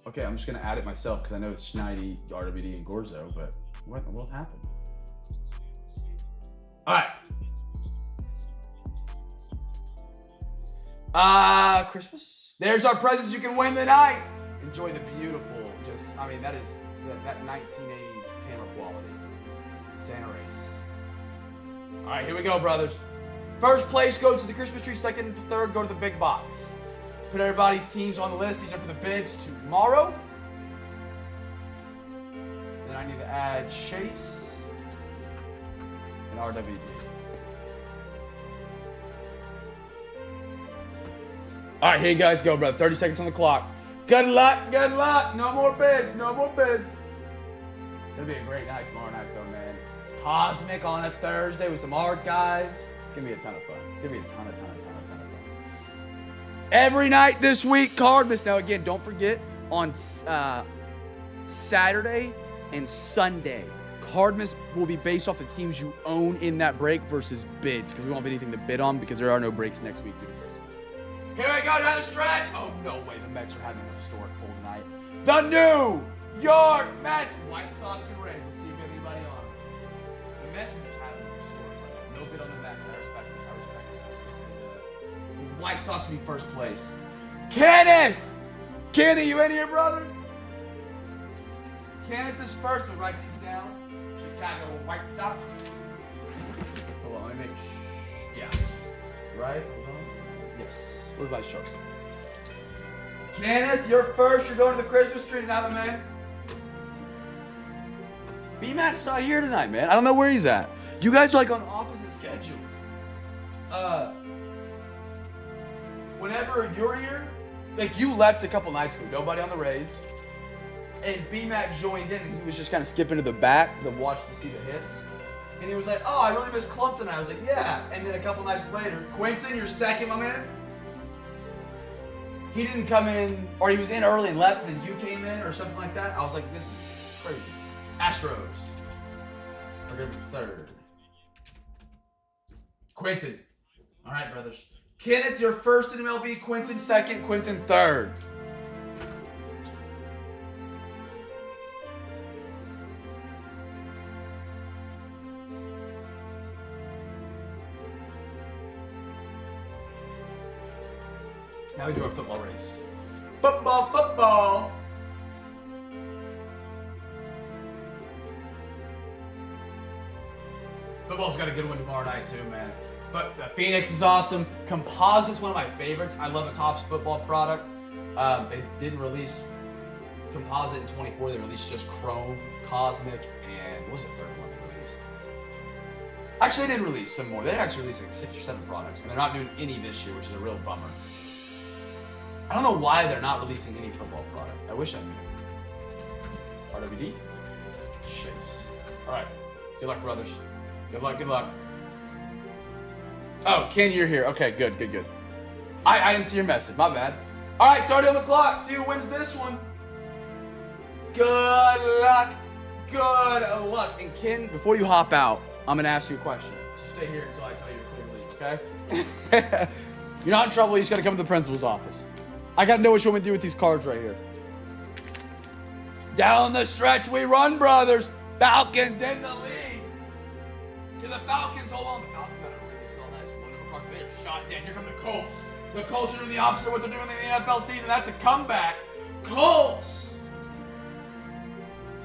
Speaker 5: Okay, I'm just going to add it myself because I know it's Schneidi, RWD, and Gorzo, but what in the world happened? All right. Christmas. There's our presents you can win tonight. Enjoy the beautiful, that is that 1980s camera quality. Santa race. All right, here we go, brothers. First place goes to the Christmas tree. Second and third go to the big box. Put everybody's teams on the list. These are for the bids tomorrow. Then I need to add Chase and RWD. All right, here you guys go, brother. 30 seconds on the clock. Good luck. No more bids. It'll be a great night tomorrow night, though, man. Cosmic on a Thursday with some art guys. It's gonna be a ton of fun. Every night this week, Cardmas. Now, again, don't forget, on Saturday and Sunday, Cardmas will be based off the teams you own in that break versus bids, because we won't have anything to bid on because there are no breaks next week due to Christmas. Here we go down the stretch. Oh, no way. The Mets are having an historic pull tonight. The New York Mets. White Sox and Rays. We'll see if anybody on them. The Mets are just having an historic pull. No bid on the Mets. I respect it. The White Sox will be first place. Kenneth, you in here, brother? Kenneth is first. We'll write these down. Chicago White Sox. Hold on, let me make yeah. Right? Hold on. Yes. Where's my shirt? Kenneth, you're first. You're going to the Christmas tree tonight, man. B-Matt's not here tonight, man. I don't know where he's at. You guys are like on opposite schedules. Whenever you're here, like you left a couple nights ago, nobody on the Rays. And B-Matt joined in and he was just kind of skipping to the back to watch to see the hits. And he was like, oh, I really miss Clump tonight. I was like, yeah. And then a couple nights later, Quentin, you're second, my man. He didn't come in, or he was in early and left, and then you came in, or something like that. I was like, this is crazy. Astros are going to be third. Quentin. All right, brothers. Kenneth, you're first in MLB. Quentin second. Quentin third. Now we do our football race. Football. Football's got a good one tomorrow night too, man. But Phoenix is awesome. Composite's one of my favorites. I love a Topps football product. They didn't release Composite in 24. They released just Chrome, Cosmic, and what was the third one they released? Actually, they did release some more. They actually released like 6 or 7 products, and they're not doing any this year, which is a real bummer. I don't know why they're not releasing any football product. I wish I knew. RWD? Chase. All right. Good luck, brothers. Good luck, good luck. Oh, Ken, you're here. Okay, good, good, good. I didn't see your message. My bad. All right, 30 on the clock. See who wins this one. Good luck. Good luck. And Ken, before you hop out, I'm going to ask you a question. So stay here until I tell you to clear leave, okay? You're not in trouble. You just got to come to the principal's office. I got to know what you want me to do with these cards right here. Down the stretch we run, brothers. Falcons in the lead. To the Falcons, hold on. The Falcons had a really solid nice one-over card. They are shot dead. Here come the Colts. The Colts are doing the opposite of what they're doing in the NFL season. That's a comeback. Colts.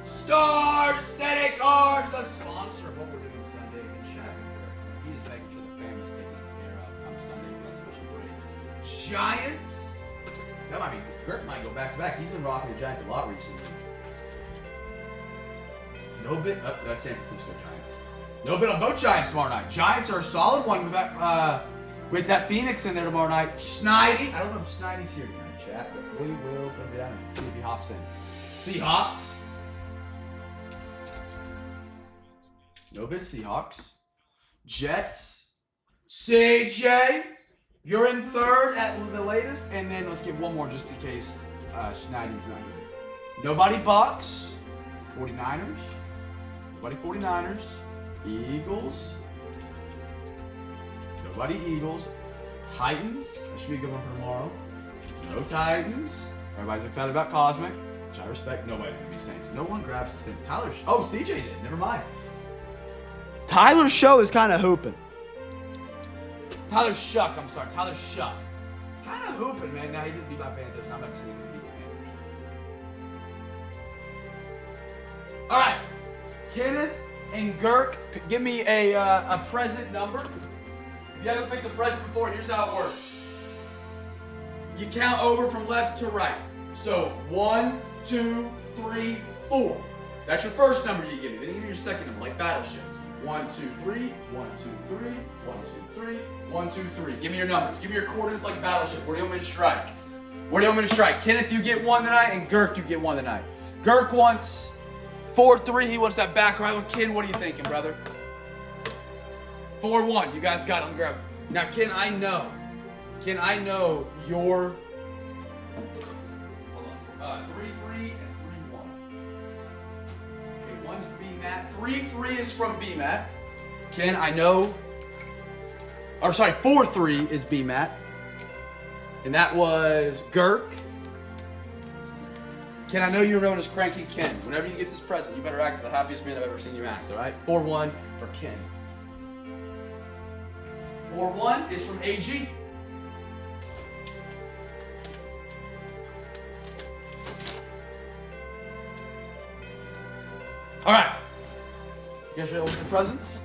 Speaker 5: Star-setting cards. The sponsor of what we're doing Sunday against Shaq. He's making sure the family's taking care of come Sunday for that special break. Giants. That might be, Kurt might go back to back. He's been rocking the Giants a lot recently. No bit, that's San Francisco Giants. No bit on both Giants tomorrow night. Giants are a solid one with that Phoenix in there tomorrow night. Schneidi, I don't know if Schneidi's here tonight, chat, but we will come down and see if he hops in. Seahawks. No bit Seahawks. Jets. CJ. You're in third at the latest, and then let's get one more just in case Schneidi's not here. Nobody Bucks. 49ers. Nobody 49ers. Eagles. Nobody Eagles. Titans. That should be a good one for tomorrow. No Titans. Everybody's excited about Cosmic, which I respect. Nobody's going to be Saints. No one grabs the Saints. Tyler. Oh, CJ did. Never mind. Tyler's show is kind of hooping. Tyler Shuck. I'm sorry. Tyler Shuck. Kind of hooping, man. Now, he didn't beat my Panthers. Now I'm not saying he beat my Panthers. All right. Kenneth and Girk, give me a present number. If you haven't picked a present before, here's how it works. You count over from left to right. So 1, 2, 3, 4. That's your first number you give me. Then you give me your second number, like battleships. 1, 2, 3, 1, 2, 3, 1, 2, 3, 1, 2, 3. Give me your numbers. Give me your coordinates like a battleship. Where do you want me to strike? Where do you want me to strike? Kenneth, you get 1 tonight, and Girk, you get 1 tonight. Girk wants 4-3. He wants that back right one. Ken, what are you thinking, brother? 4-1. You guys got it. I'm grabbing. Now, Ken, I know your. Hold on. 3-3 and 3-1. Okay, one's B-Mat. 3-3 is from B-Mat. Ken, I know. Or sorry, 4-3 is B-Mat. And that was Girk. Ken, I know you're known as Cranky Ken. Whenever you get this present, you better act the happiest man I've ever seen you act, all right? 4-1 for Ken. 4-1 is from AG. All right. You guys ready to open the presents?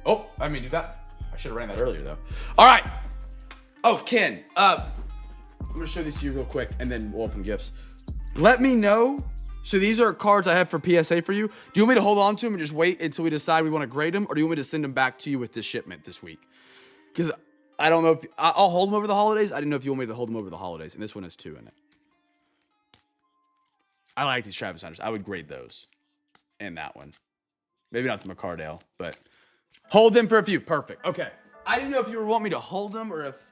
Speaker 5: Oh, I didn't mean to do that. I should have ran that earlier, though. All right. Oh, Ken, I'm going to show these to you real quick, and then we'll open gifts. Let me know. So these are cards I have for PSA for you. Do you want me to hold on to them and just wait until we decide we want to grade them, or do you want me to send them back to you with this shipment this week? Because I don't know if I'll hold them over the holidays. I didn't know if you want me to hold them over the holidays, and this one has 2 in it. I like these Travis Hunters. I would grade those and that one. Maybe not the McCardale, but hold them for a few. Perfect. Okay. I didn't know if you were wanting me to hold them or if.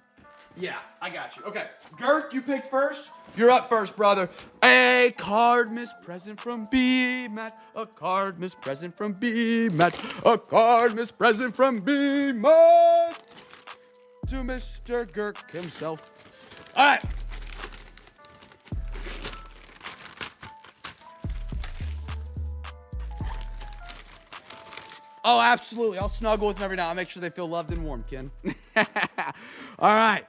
Speaker 5: Yeah, I got you. Okay. Girk, you picked first. You're up first, brother. A Cardmas present from B-Mat. A Cardmas present from B-Mat. A Cardmas present from B-Mat. To Mr. Girk himself. All right. Oh, absolutely. I'll snuggle with them every now. I'll make sure they feel loved and warm, Ken. All right.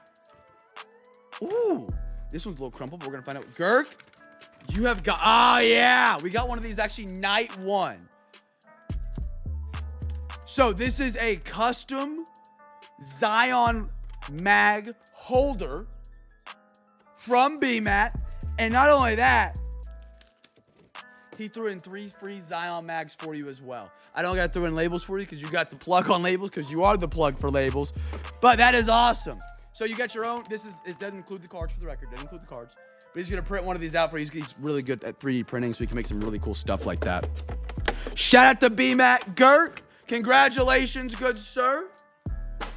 Speaker 5: Ooh, this one's a little crumpled, but we're going to find out. Girk, you have got, oh yeah. We got one of these actually night 1. So this is a custom Zion mag holder from B-Mat. And not only that, he threw in 3 free Zion mags for you as well. I don't got to throw in labels for you because you got the plug on labels because you are the plug for labels. But that is awesome. So you got your own. It doesn't include the cards for the record. Doesn't include the cards. But he's going to print one of these out for you. He's really good at 3D printing, so he can make some really cool stuff like that. Shout out to B-Matt Girk. Congratulations, good sir. Let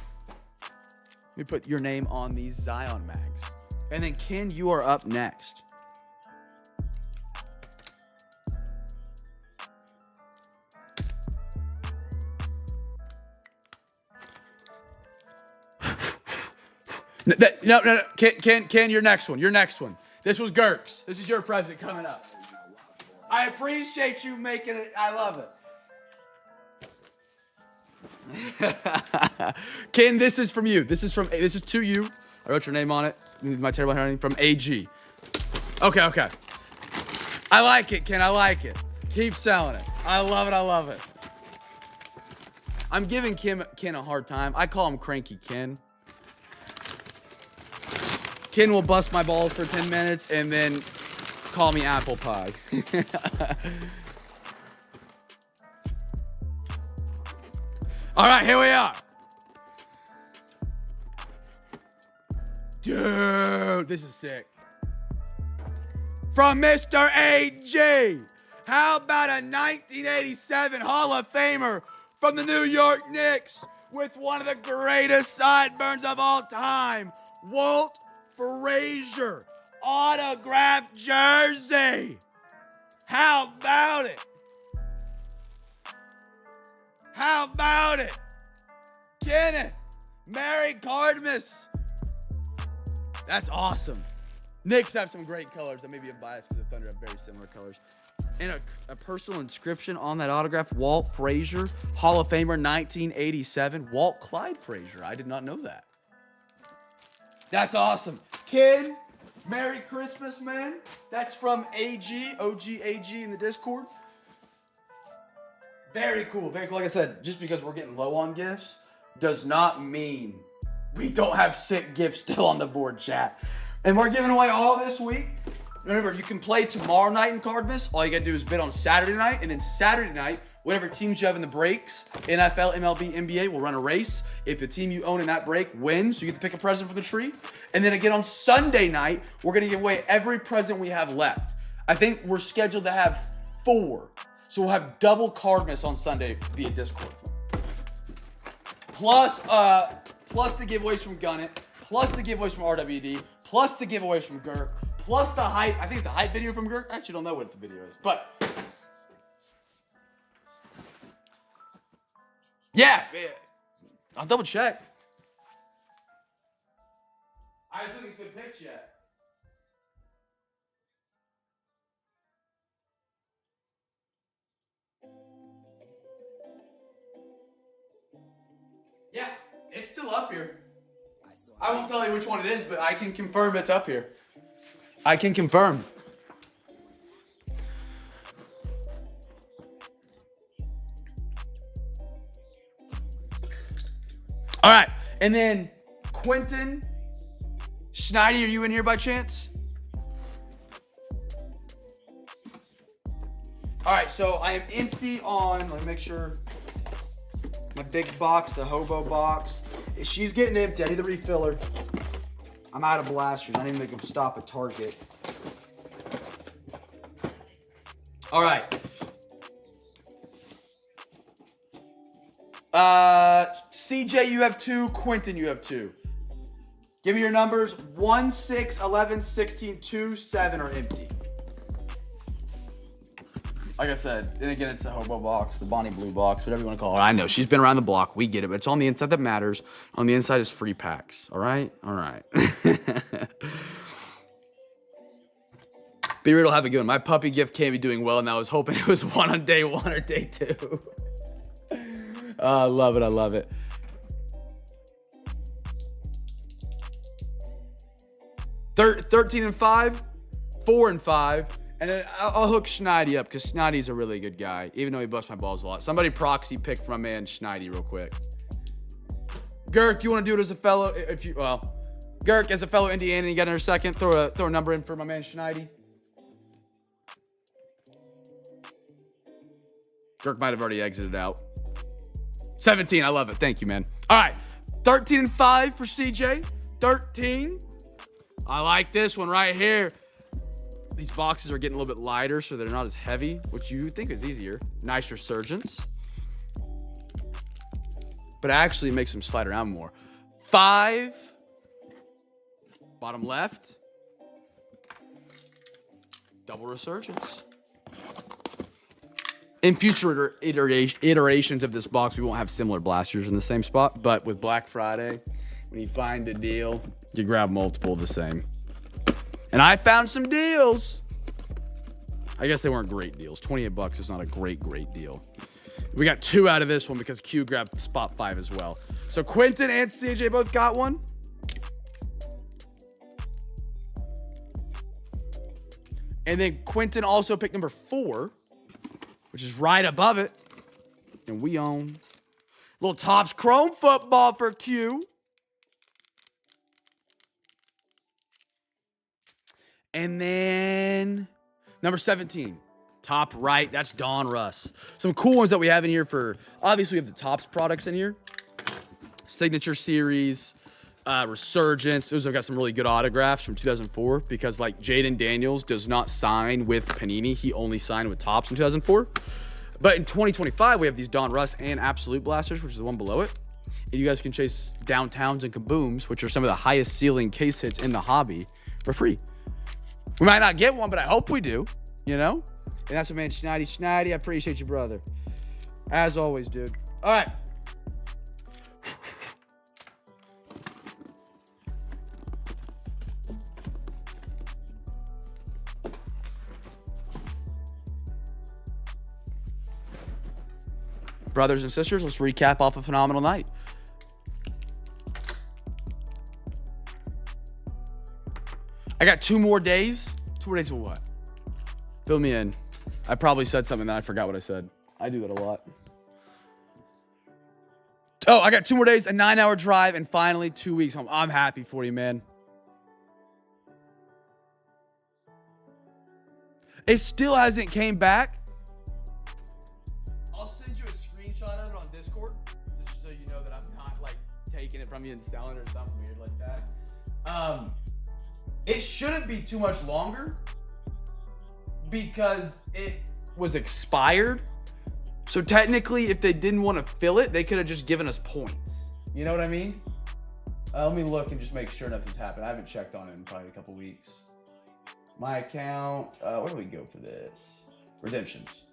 Speaker 5: me put your name on these Zion mags. And then, Ken, you are up next. No. Ken, your next one. Your next one. This was Girk's. This is your present coming up. I appreciate you making it. I love it. Ken, this is from you. This is to you. I wrote your name on it. My terrible handwriting from AG. Okay. I like it, Ken. I like it. Keep selling it. I love it. I love it. I'm giving Ken a hard time. I call him Cranky Ken. Ken will bust my balls for 10 minutes and then call me apple pie. All right, here we are. Dude, this is sick. From Mr. AG. How about a 1987 Hall of Famer from the New York Knicks with one of the greatest sideburns of all time, Walt Frazier, autographed jersey. How about it? How about it? Kenneth, Mary Cardmas. That's awesome. Knicks have some great colors. I may be biased because the Thunder have very similar colors. And a personal inscription on that autograph, Walt Frazier, Hall of Famer 1987. Walt Clyde Frazier. I did not know that. That's awesome. Kid, Merry Christmas, man. That's from AG, OGAG in the Discord. Very cool, very cool. Like I said, just because we're getting low on gifts does not mean we don't have sick gifts still on the board, chat. And we're giving away all this week. Remember, you can play tomorrow night in Cardmas. All you gotta do is bid on Saturday night, and then Saturday night, whatever teams you have in the breaks, NFL, MLB, NBA, will run a race. If the team you own in that break wins, you get to pick a present from the tree. And then again on Sunday night, we're gonna give away every present we have left. I think we're scheduled to have 4. So we'll have double Cardmas on Sunday via Discord. Plus the giveaways from Gunnit, plus the giveaways from RWD, plus the giveaways from Gurk, plus the hype. I think it's a hype video from Gurk. I actually don't know what the video is, but yeah, I'll double check. I just don't think it's been picked yet. Yeah, it's still up here. I won't tell you which one it is, but I can confirm it's up here. I can confirm. All right, and then Quentin Schneider, are you in here by chance? All right, so I am empty on, let me make sure, my big box, the hobo box. She's getting empty. I need the refiller. I'm out of blasters. I need to make them stop at Target. All right. CJ, you have 2. Quentin, you have 2. Give me your numbers. 1, 6, 11, 16, 2, 7 are empty. Like I said, and again, it's a hobo box, the Bonnie Blue box, whatever you want to call it. I know, she's been around the block. We get it, but it's on the inside that matters. On the inside is free packs, all right? All right. Be real, will have a good one. My puppy gift can't be doing well, and I was hoping it was one on day 1 or day 2. I love it, I love it. Thir 13 and 5, 4 and 5. And then I'll hook Schneidi up because Schneidy's a really good guy, even though he busts my balls a lot. Somebody proxy pick for my man Schneidi real quick. Gurk, you want to do it as a fellow? Gurk, as a fellow Indiana, you got another second? Throw a number in for my man Schneidi. Kirk might have already exited out. 17, I love it. Thank you, man. All right, 13 and 5 for CJ. 13. I like this one right here. These boxes are getting a little bit lighter, so they're not as heavy, which you think is easier. Nice resurgence. But actually makes them slide around more. 5. Bottom left. Double resurgence. In future iterations of this box, we won't have similar blasters in the same spot. But with Black Friday, when you find a deal, you grab multiple of the same. And I found some deals. I guess they weren't great deals. $28 is not a great deal. We got 2 out of this one because Q grabbed spot 5 as well. So Quentin and CJ both got one. And then Quentin also picked number 4, which is right above it. And we own little Topps Chrome football for Q. And then number 17, top right, that's Don Russ. Some cool ones that we have in here for, obviously we have the Topps products in here. Signature Series, Resurgence. Those have got some really good autographs from 2004 because like Jaden Daniels does not sign with Panini. He only signed with Topps in 2004. But in 2025, we have these Don Russ and Absolute Blasters, which is the one below it. And you guys can chase Downtowns and Kabooms, which are some of the highest ceiling case hits in the hobby, for free. We might not get one, but I hope we do, you know? And that's my man, Schneidy. I appreciate you, brother. As always, dude. All right. Brothers and sisters, let's recap off a phenomenal night. I got 2 more days. 2 more days for what? Fill me in. I probably said something that I forgot what I said. I do that a lot. Oh, I got 2 more days, a 9-hour drive, and finally 2 weeks home. I'm happy for you, man. It still hasn't came back. I'll send you a screenshot of it on Discord, just so you know that I'm not like taking it from you and selling it or something weird like that. It shouldn't be too much longer because it was expired. So technically, if they didn't want to fill it, they could have just given us points. You know what I mean? Let me look and just make sure nothing's happened. I haven't checked on it in probably a couple weeks. My account, where do we go for this? Redemptions.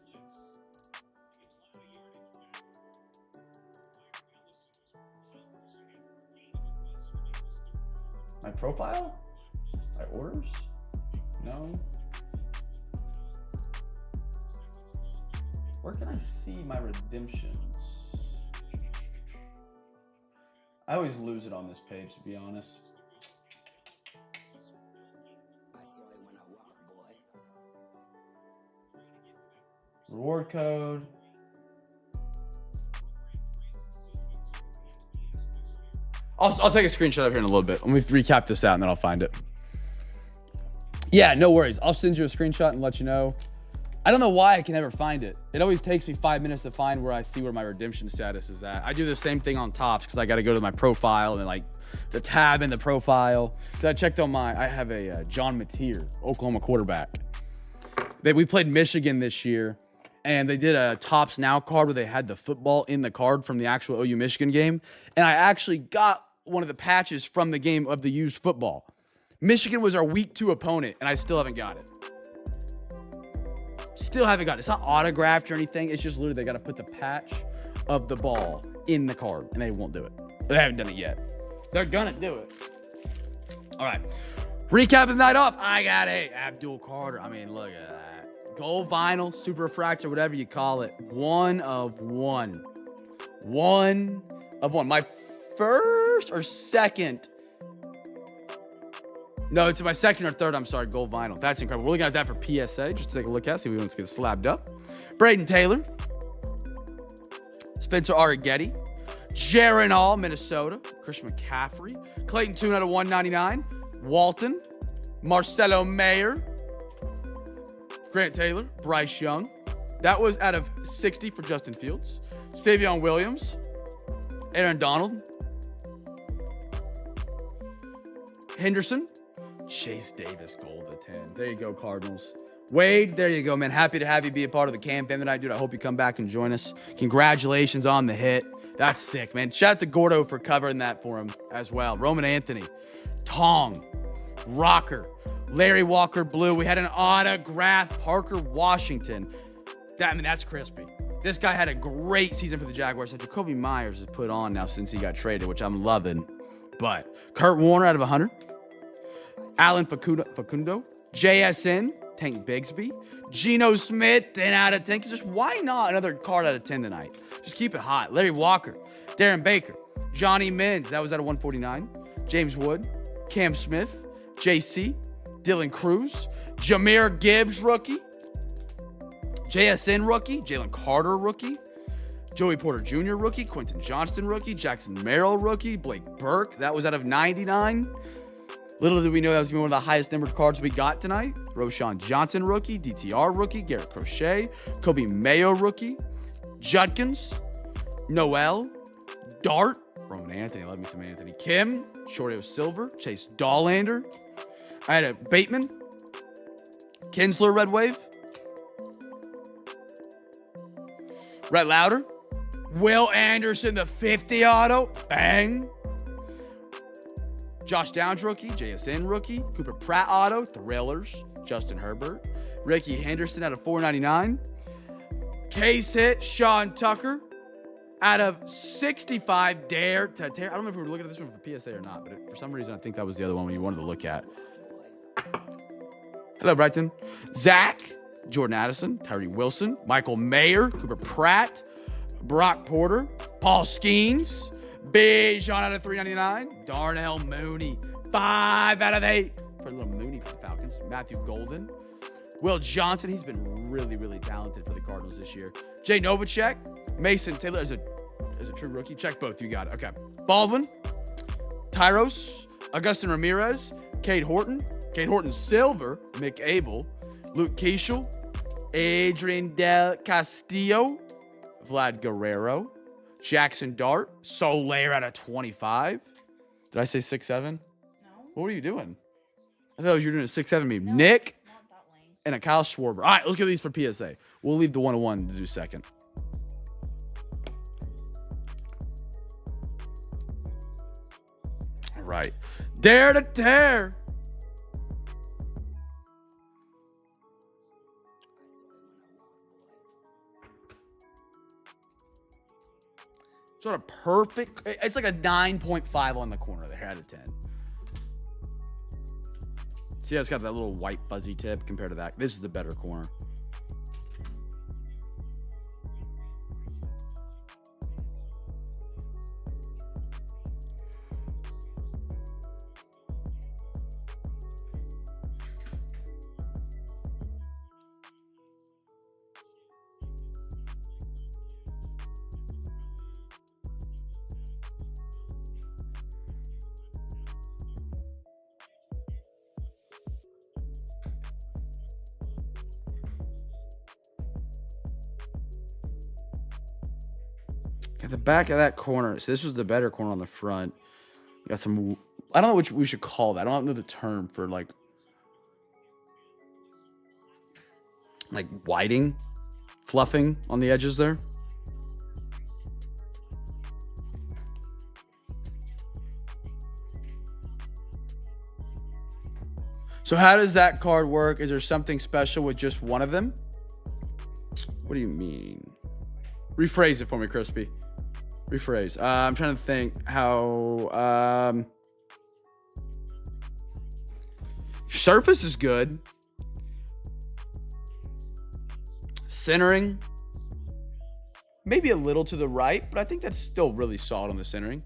Speaker 5: My profile? My orders? No. Where can I see my redemptions? I always lose it on this page, to be honest. Reward code. I'll take a screenshot of here in a little bit. Let me recap this out and then I'll find it. Yeah, no worries. I'll send you a screenshot and let you know. I don't know why I can never find it. It always takes me 5 minutes to find where I see where my redemption status is at. I do the same thing on Topps because I got to go to my profile and then like the tab in the profile. Because I checked on I have a John Mateer, Oklahoma quarterback. We played Michigan this year and they did a Topps Now card where they had the football in the card from the actual OU Michigan game. And I actually got one of the patches from the game of the used football. Michigan was our week 2 opponent and I still haven't got it. Still haven't got it. It's not autographed or anything. It's just literally they got to put the patch of the ball in the card, and they won't do it. They haven't done it yet. They're gonna do it. All right. Recap the night off. I got a Abdul Carter. I mean, look at that. Gold vinyl, super refractor, whatever you call it. 1 of 1. 1 of 1. My first or second. No, it's my second or third, I'm sorry, gold vinyl. That's incredible. We're looking at that for PSA, just to take a look at, see if we want to get slabbed up. Braden Taylor. Spencer Arrighetti. Jaron Hall, Minnesota. Christian McCaffrey. Clayton Tune out of 199. Walton. Marcelo Mayer. Grant Taylor. Bryce Young. That was out of 60 for Justin Fields. Savion Williams. Aaron Donald. Henderson. Chase Davis, gold at 10. There you go, Cardinals. Wade, there you go, man. Happy to have you be a part of the CamFam tonight, dude. I hope you come back and join us. Congratulations on the hit. That's sick, man. Shout out to Gordo for covering that for him as well. Roman Anthony, Tong, Rocker, Larry Walker Blue. We had an autograph, Parker Washington. That's crispy. This guy had a great season for the Jaguars that Jacoby Myers has put on now since he got traded, which I'm loving. But Kurt Warner out of 100. Alan Facundo. JSN, Tank Bigsby. Geno Smith, 10 out of 10. Because just why not another card out of 10 tonight? Just keep it hot. Larry Walker. Darren Baker. Johnny Mins. That was out of 149. James Wood. Cam Smith. JC. Dylan Cruz. Jahmyr Gibbs, rookie. JSN, rookie. Jalen Carter, rookie. Joey Porter Jr., rookie. Quentin Johnston, rookie. Jackson Merrill, rookie. Blake Burke. That was out of 99. Little did we know that was going to be one of the highest numbered cards we got tonight. Roshan Johnson, rookie. DTR, rookie. Garrett Crochet. Kobe Mayo, rookie. Judkins. Noel. Dart. Roman Anthony. Love me some Anthony. Kim. Shorty Silver. Chase Dallander. I had a Bateman. Kinsler, Red Wave. Rhett Lauder. Will Anderson, the 50 auto. Bang. Josh Downs, rookie. JSN, rookie. Cooper Pratt auto. Thrillers. Justin Herbert. Ricky Henderson out of 499. Case hit. Sean Tucker out of 65. Dare to tear. I don't know if we were looking at this one for PSA or not, but for some reason I think that was the other one we wanted to look at. Hello, Brighton. Zach. Jordan Addison. Tyree Wilson. Michael Mayer. Cooper Pratt. Brock Porter. Paul Skeens. Bijan out of 399. Darnell Mooney. 5 out of 8. For a little Mooney for the Falcons. Matthew Golden. Will Johnson. He's been really, really talented for the Cardinals this year. Jay Novacek. Mason Taylor is a true rookie. Check both. You got it. Okay. Baldwin. Tyros. Augustin Ramirez. Cade Horton. Cade Horton Silver. Mick Abel. Luke Keishel. Adrian Del Castillo. Vlad Guerrero. Jackson Dart. Soler out of 25. Did I say 6'7"?
Speaker 4: No.
Speaker 5: What were you doing? I thought you were doing a 6'7" meme.
Speaker 4: No,
Speaker 5: Nick
Speaker 4: not that lane.
Speaker 5: and a Kyle Schwarber. All right, look at these for PSA. We'll leave the 101 to do second. All right. Dare to tear. Sort of perfect. It's like a 9.5 on the corner there out of 10. See how it's got that little white fuzzy tip compared to that. This is the better corner. At the back of that corner, so this was the better corner on the front. You got some, I don't know what we should call that. I don't know the term for like whiting, fluffing on the edges there. So how does that card work? Is there something special with just one of them? What do you mean? Rephrase it for me, Crispy. Rephrase. I'm trying to think how. Surface is good. Centering. Maybe a little to the right, but I think that's still really solid on the centering.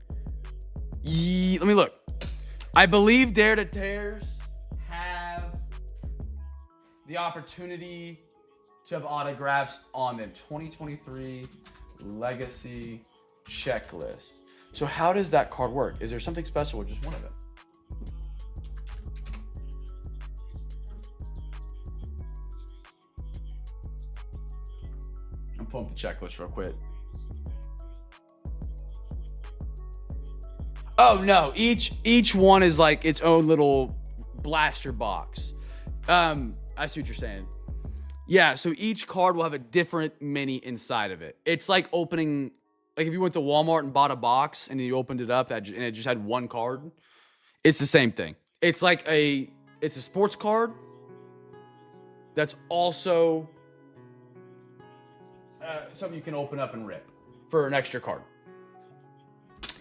Speaker 5: Let me look. I believe Dare to Tears have the opportunity to have autographs on them. 2023 Legacy Checklist. So how does that card work? Is there something special with just one of them? gonna pull up the checklist real quick. Oh no, each one is like its own little blaster box. I see what you're saying. Yeah, so each card will have a different mini inside of it. It's like opening, like if you went to Walmart and bought a box and you opened it up and it just had one card. It's the same thing. It's like it's a sports card that's also something you can open up and rip for an extra card.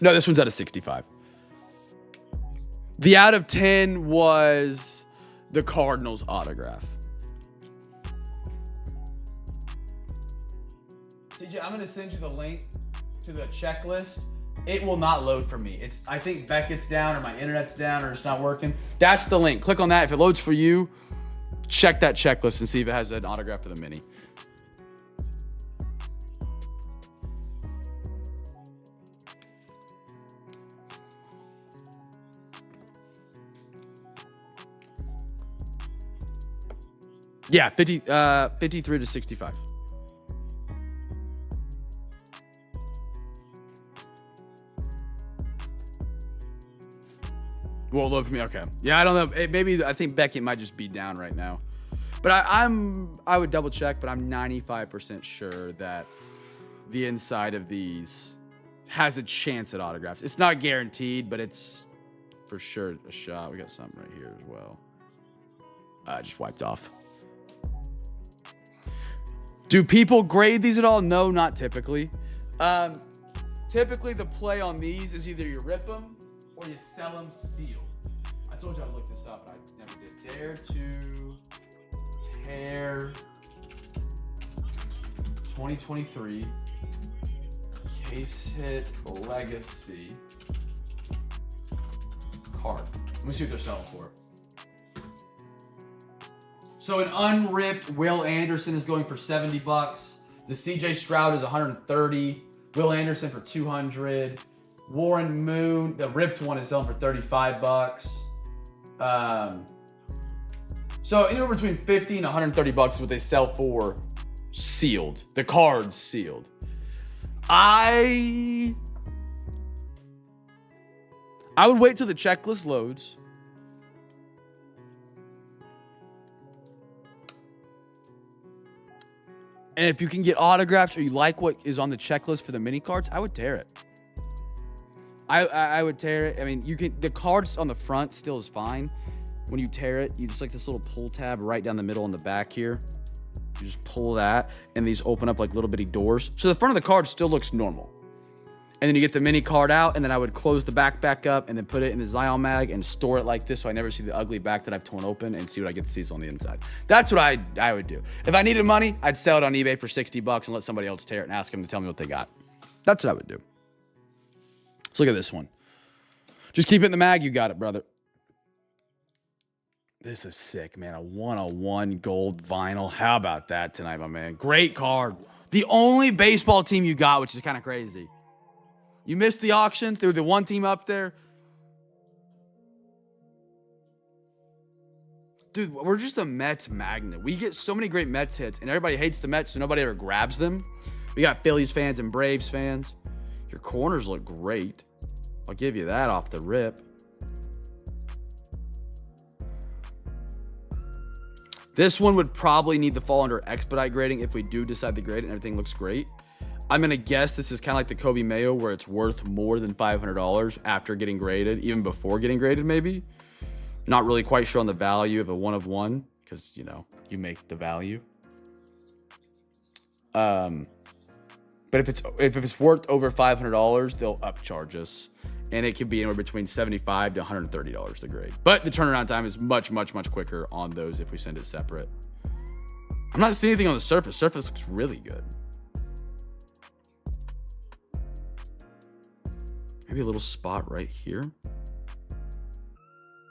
Speaker 5: No, this one's out of 65. The out of 10 was the Cardinals autograph. CJ, I'm going to send you the link to the checklist. It will not load for me. I think Beckett's down or my internet's down or it's not working. That's the link. Click on that. If it loads for you, check that checklist and see if it has an autograph for the mini. Yeah, 53 to 65. Won't load for me. Okay. Yeah, I don't know. I think Beckett might just be down right now. But I would double check, but I'm 95% sure that the inside of these has a chance at autographs. It's not guaranteed, but it's for sure a shot. We got something right here as well. Just wiped off. Do people grade these at all? No, not typically. Typically, the play on these is either you rip them or you sell them sealed. I told you I'd look this up, but I never did. Dare to tear 2023 case hit legacy card. Let me see what they're selling for. So an unripped Will Anderson is going for $70. The CJ Stroud is 130. Will Anderson for 200. Warren Moon, the ripped one, is selling for $35. So anywhere between $50 and $130 is what they sell for sealed. The card's sealed. I would wait till the checklist loads. And if you can get autographs or you like what is on the checklist for the mini cards, I would tear it. I would tear it. I mean, the cards on the front still is fine. When you tear it, you just like this little pull tab right down the middle on the back here. You just pull that, and these open up like little bitty doors. So the front of the card still looks normal. And then you get the mini card out, and then I would close the back up and then put it in the Zion mag and store it like this so I never see the ugly back that I've torn open and see what I get to see on the inside. That's what I would do. If I needed money, I'd sell it on eBay for $60 and let somebody else tear it and ask them to tell me what they got. That's what I would do. Let's look at this one. Just keep it in the mag. You got it, brother. This is sick, man. A 101 gold vinyl. How about that tonight, my man? Great card. The only baseball team you got, which is kind of crazy. You missed the auction. They were the one team up there. Dude, we're just a Mets magnet. We get so many great Mets hits, and everybody hates the Mets, so nobody ever grabs them. We got Phillies fans and Braves fans. Your corners look great. I'll give you that off the rip. This one would probably need to fall under expedite grading if we do decide to grade it and everything looks great. I'm going to guess this is kind of like the Kobe Mayo where it's worth more than $500 after getting graded, even before getting graded maybe. Not really quite sure on the value of a 1 of 1 because, you know, you make the value. But if it's worth over $500, they'll upcharge us. And it could be anywhere between $75 to $130 to grade. But the turnaround time is much, much, much quicker on those if we send it separate. I'm not seeing anything on the surface. Surface looks really good. Maybe a little spot right here.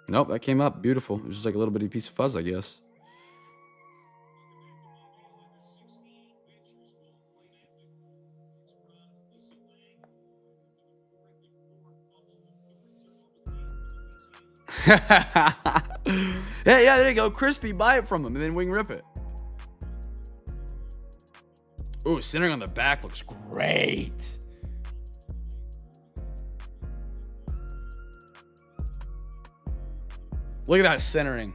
Speaker 5: Nope, that came up beautiful. It was just like a little bitty piece of fuzz, I guess. Yeah, there you go. Crispy, buy it from him, and then we can rip it. Ooh, centering on the back looks great. Look at that centering.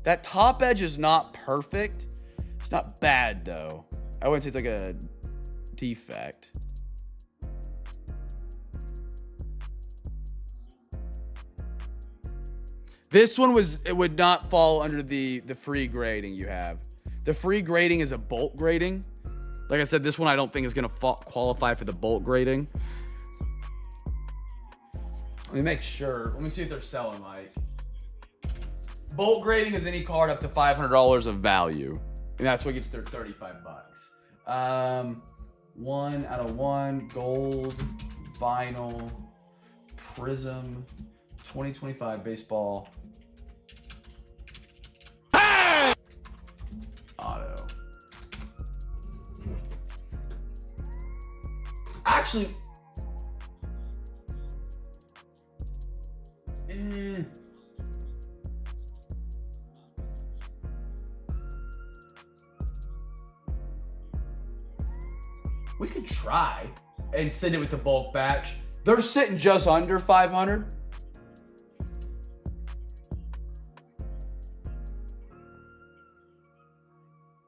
Speaker 5: That top edge is not perfect. It's not bad, though. I wouldn't say it's like a defect. This one it would not fall under the free grading you have. The free grading is a bolt grading. Like I said, this one I don't think is going to qualify for the bolt grading. Let me make sure. Let me see if they're selling, Mike. Bolt grading is any card up to $500 of value. And that's what gets their 35 bucks. 1 out of 1 gold vinyl prism 2025 baseball auto. Actually, we could try and send it with the bulk batch. They're sitting just under 500.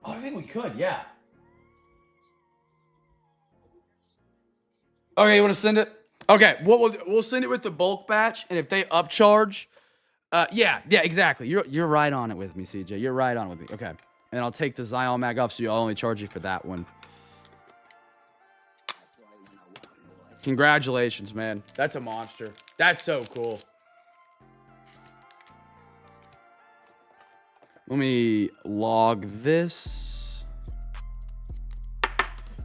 Speaker 5: Oh, I think we could, yeah. Okay, you want to send it? Okay, we'll send it with the bulk batch, and if they upcharge, yeah, exactly. You're right on it with me, CJ. You're right on it with me. Okay, and I'll take the Zion mag off, so I'll only charge you for that one. Congratulations, man. That's a monster. That's so cool. Let me log this.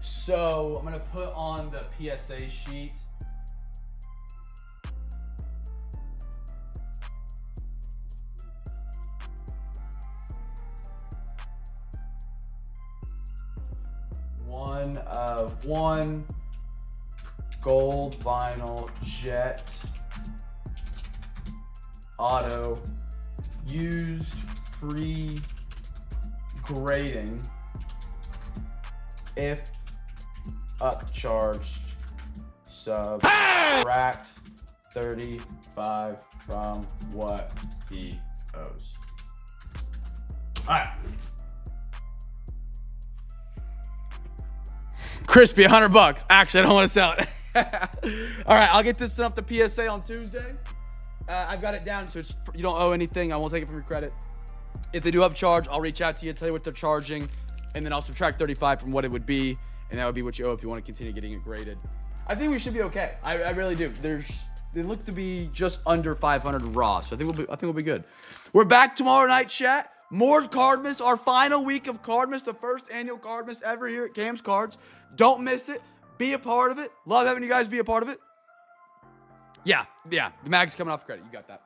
Speaker 5: So I'm going to put on the PSA sheet. One of 1 gold vinyl jet auto used free grading if upcharged subtract 35 from what he owes. All right. Crispy, $100. Actually, I don't want to sell it. All right, I'll get this sent up to PSA on Tuesday. I've got it down, so you don't owe anything. I won't take it from your credit. If they do upcharge, I'll reach out to you, tell you what they're charging, and then I'll subtract 35 from what it would be, and that would be what you owe if you want to continue getting it graded. I think we should be okay. I really do. They look to be just under 500 raw, so I think we'll be good. We're back tomorrow night, chat. More Cardmas, our final week of Cardmas, the first annual Cardmas ever here at Cam's Cards. Don't miss it. Be a part of it. Love having you guys be a part of it. Yeah. The mag's coming off credit. You got that.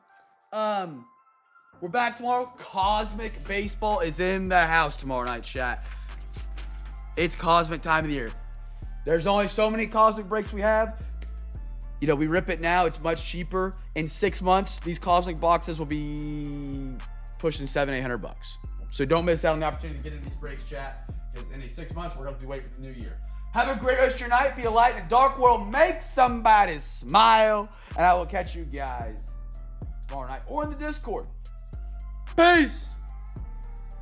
Speaker 5: We're back tomorrow. Cosmic Baseball is in the house tomorrow night, chat. It's Cosmic time of the year. There's only so many Cosmic breaks we have. You know, we rip it now. It's much cheaper. In 6 months, these Cosmic boxes will be pushing $700-800. So don't miss out on the opportunity to get into these breaks, chat. Because in these 6 months, we're going to be waiting for the new year. Have a great rest of your night. Be a light in a dark world. Make somebody smile. And I will catch you guys tomorrow night or in the Discord. Peace.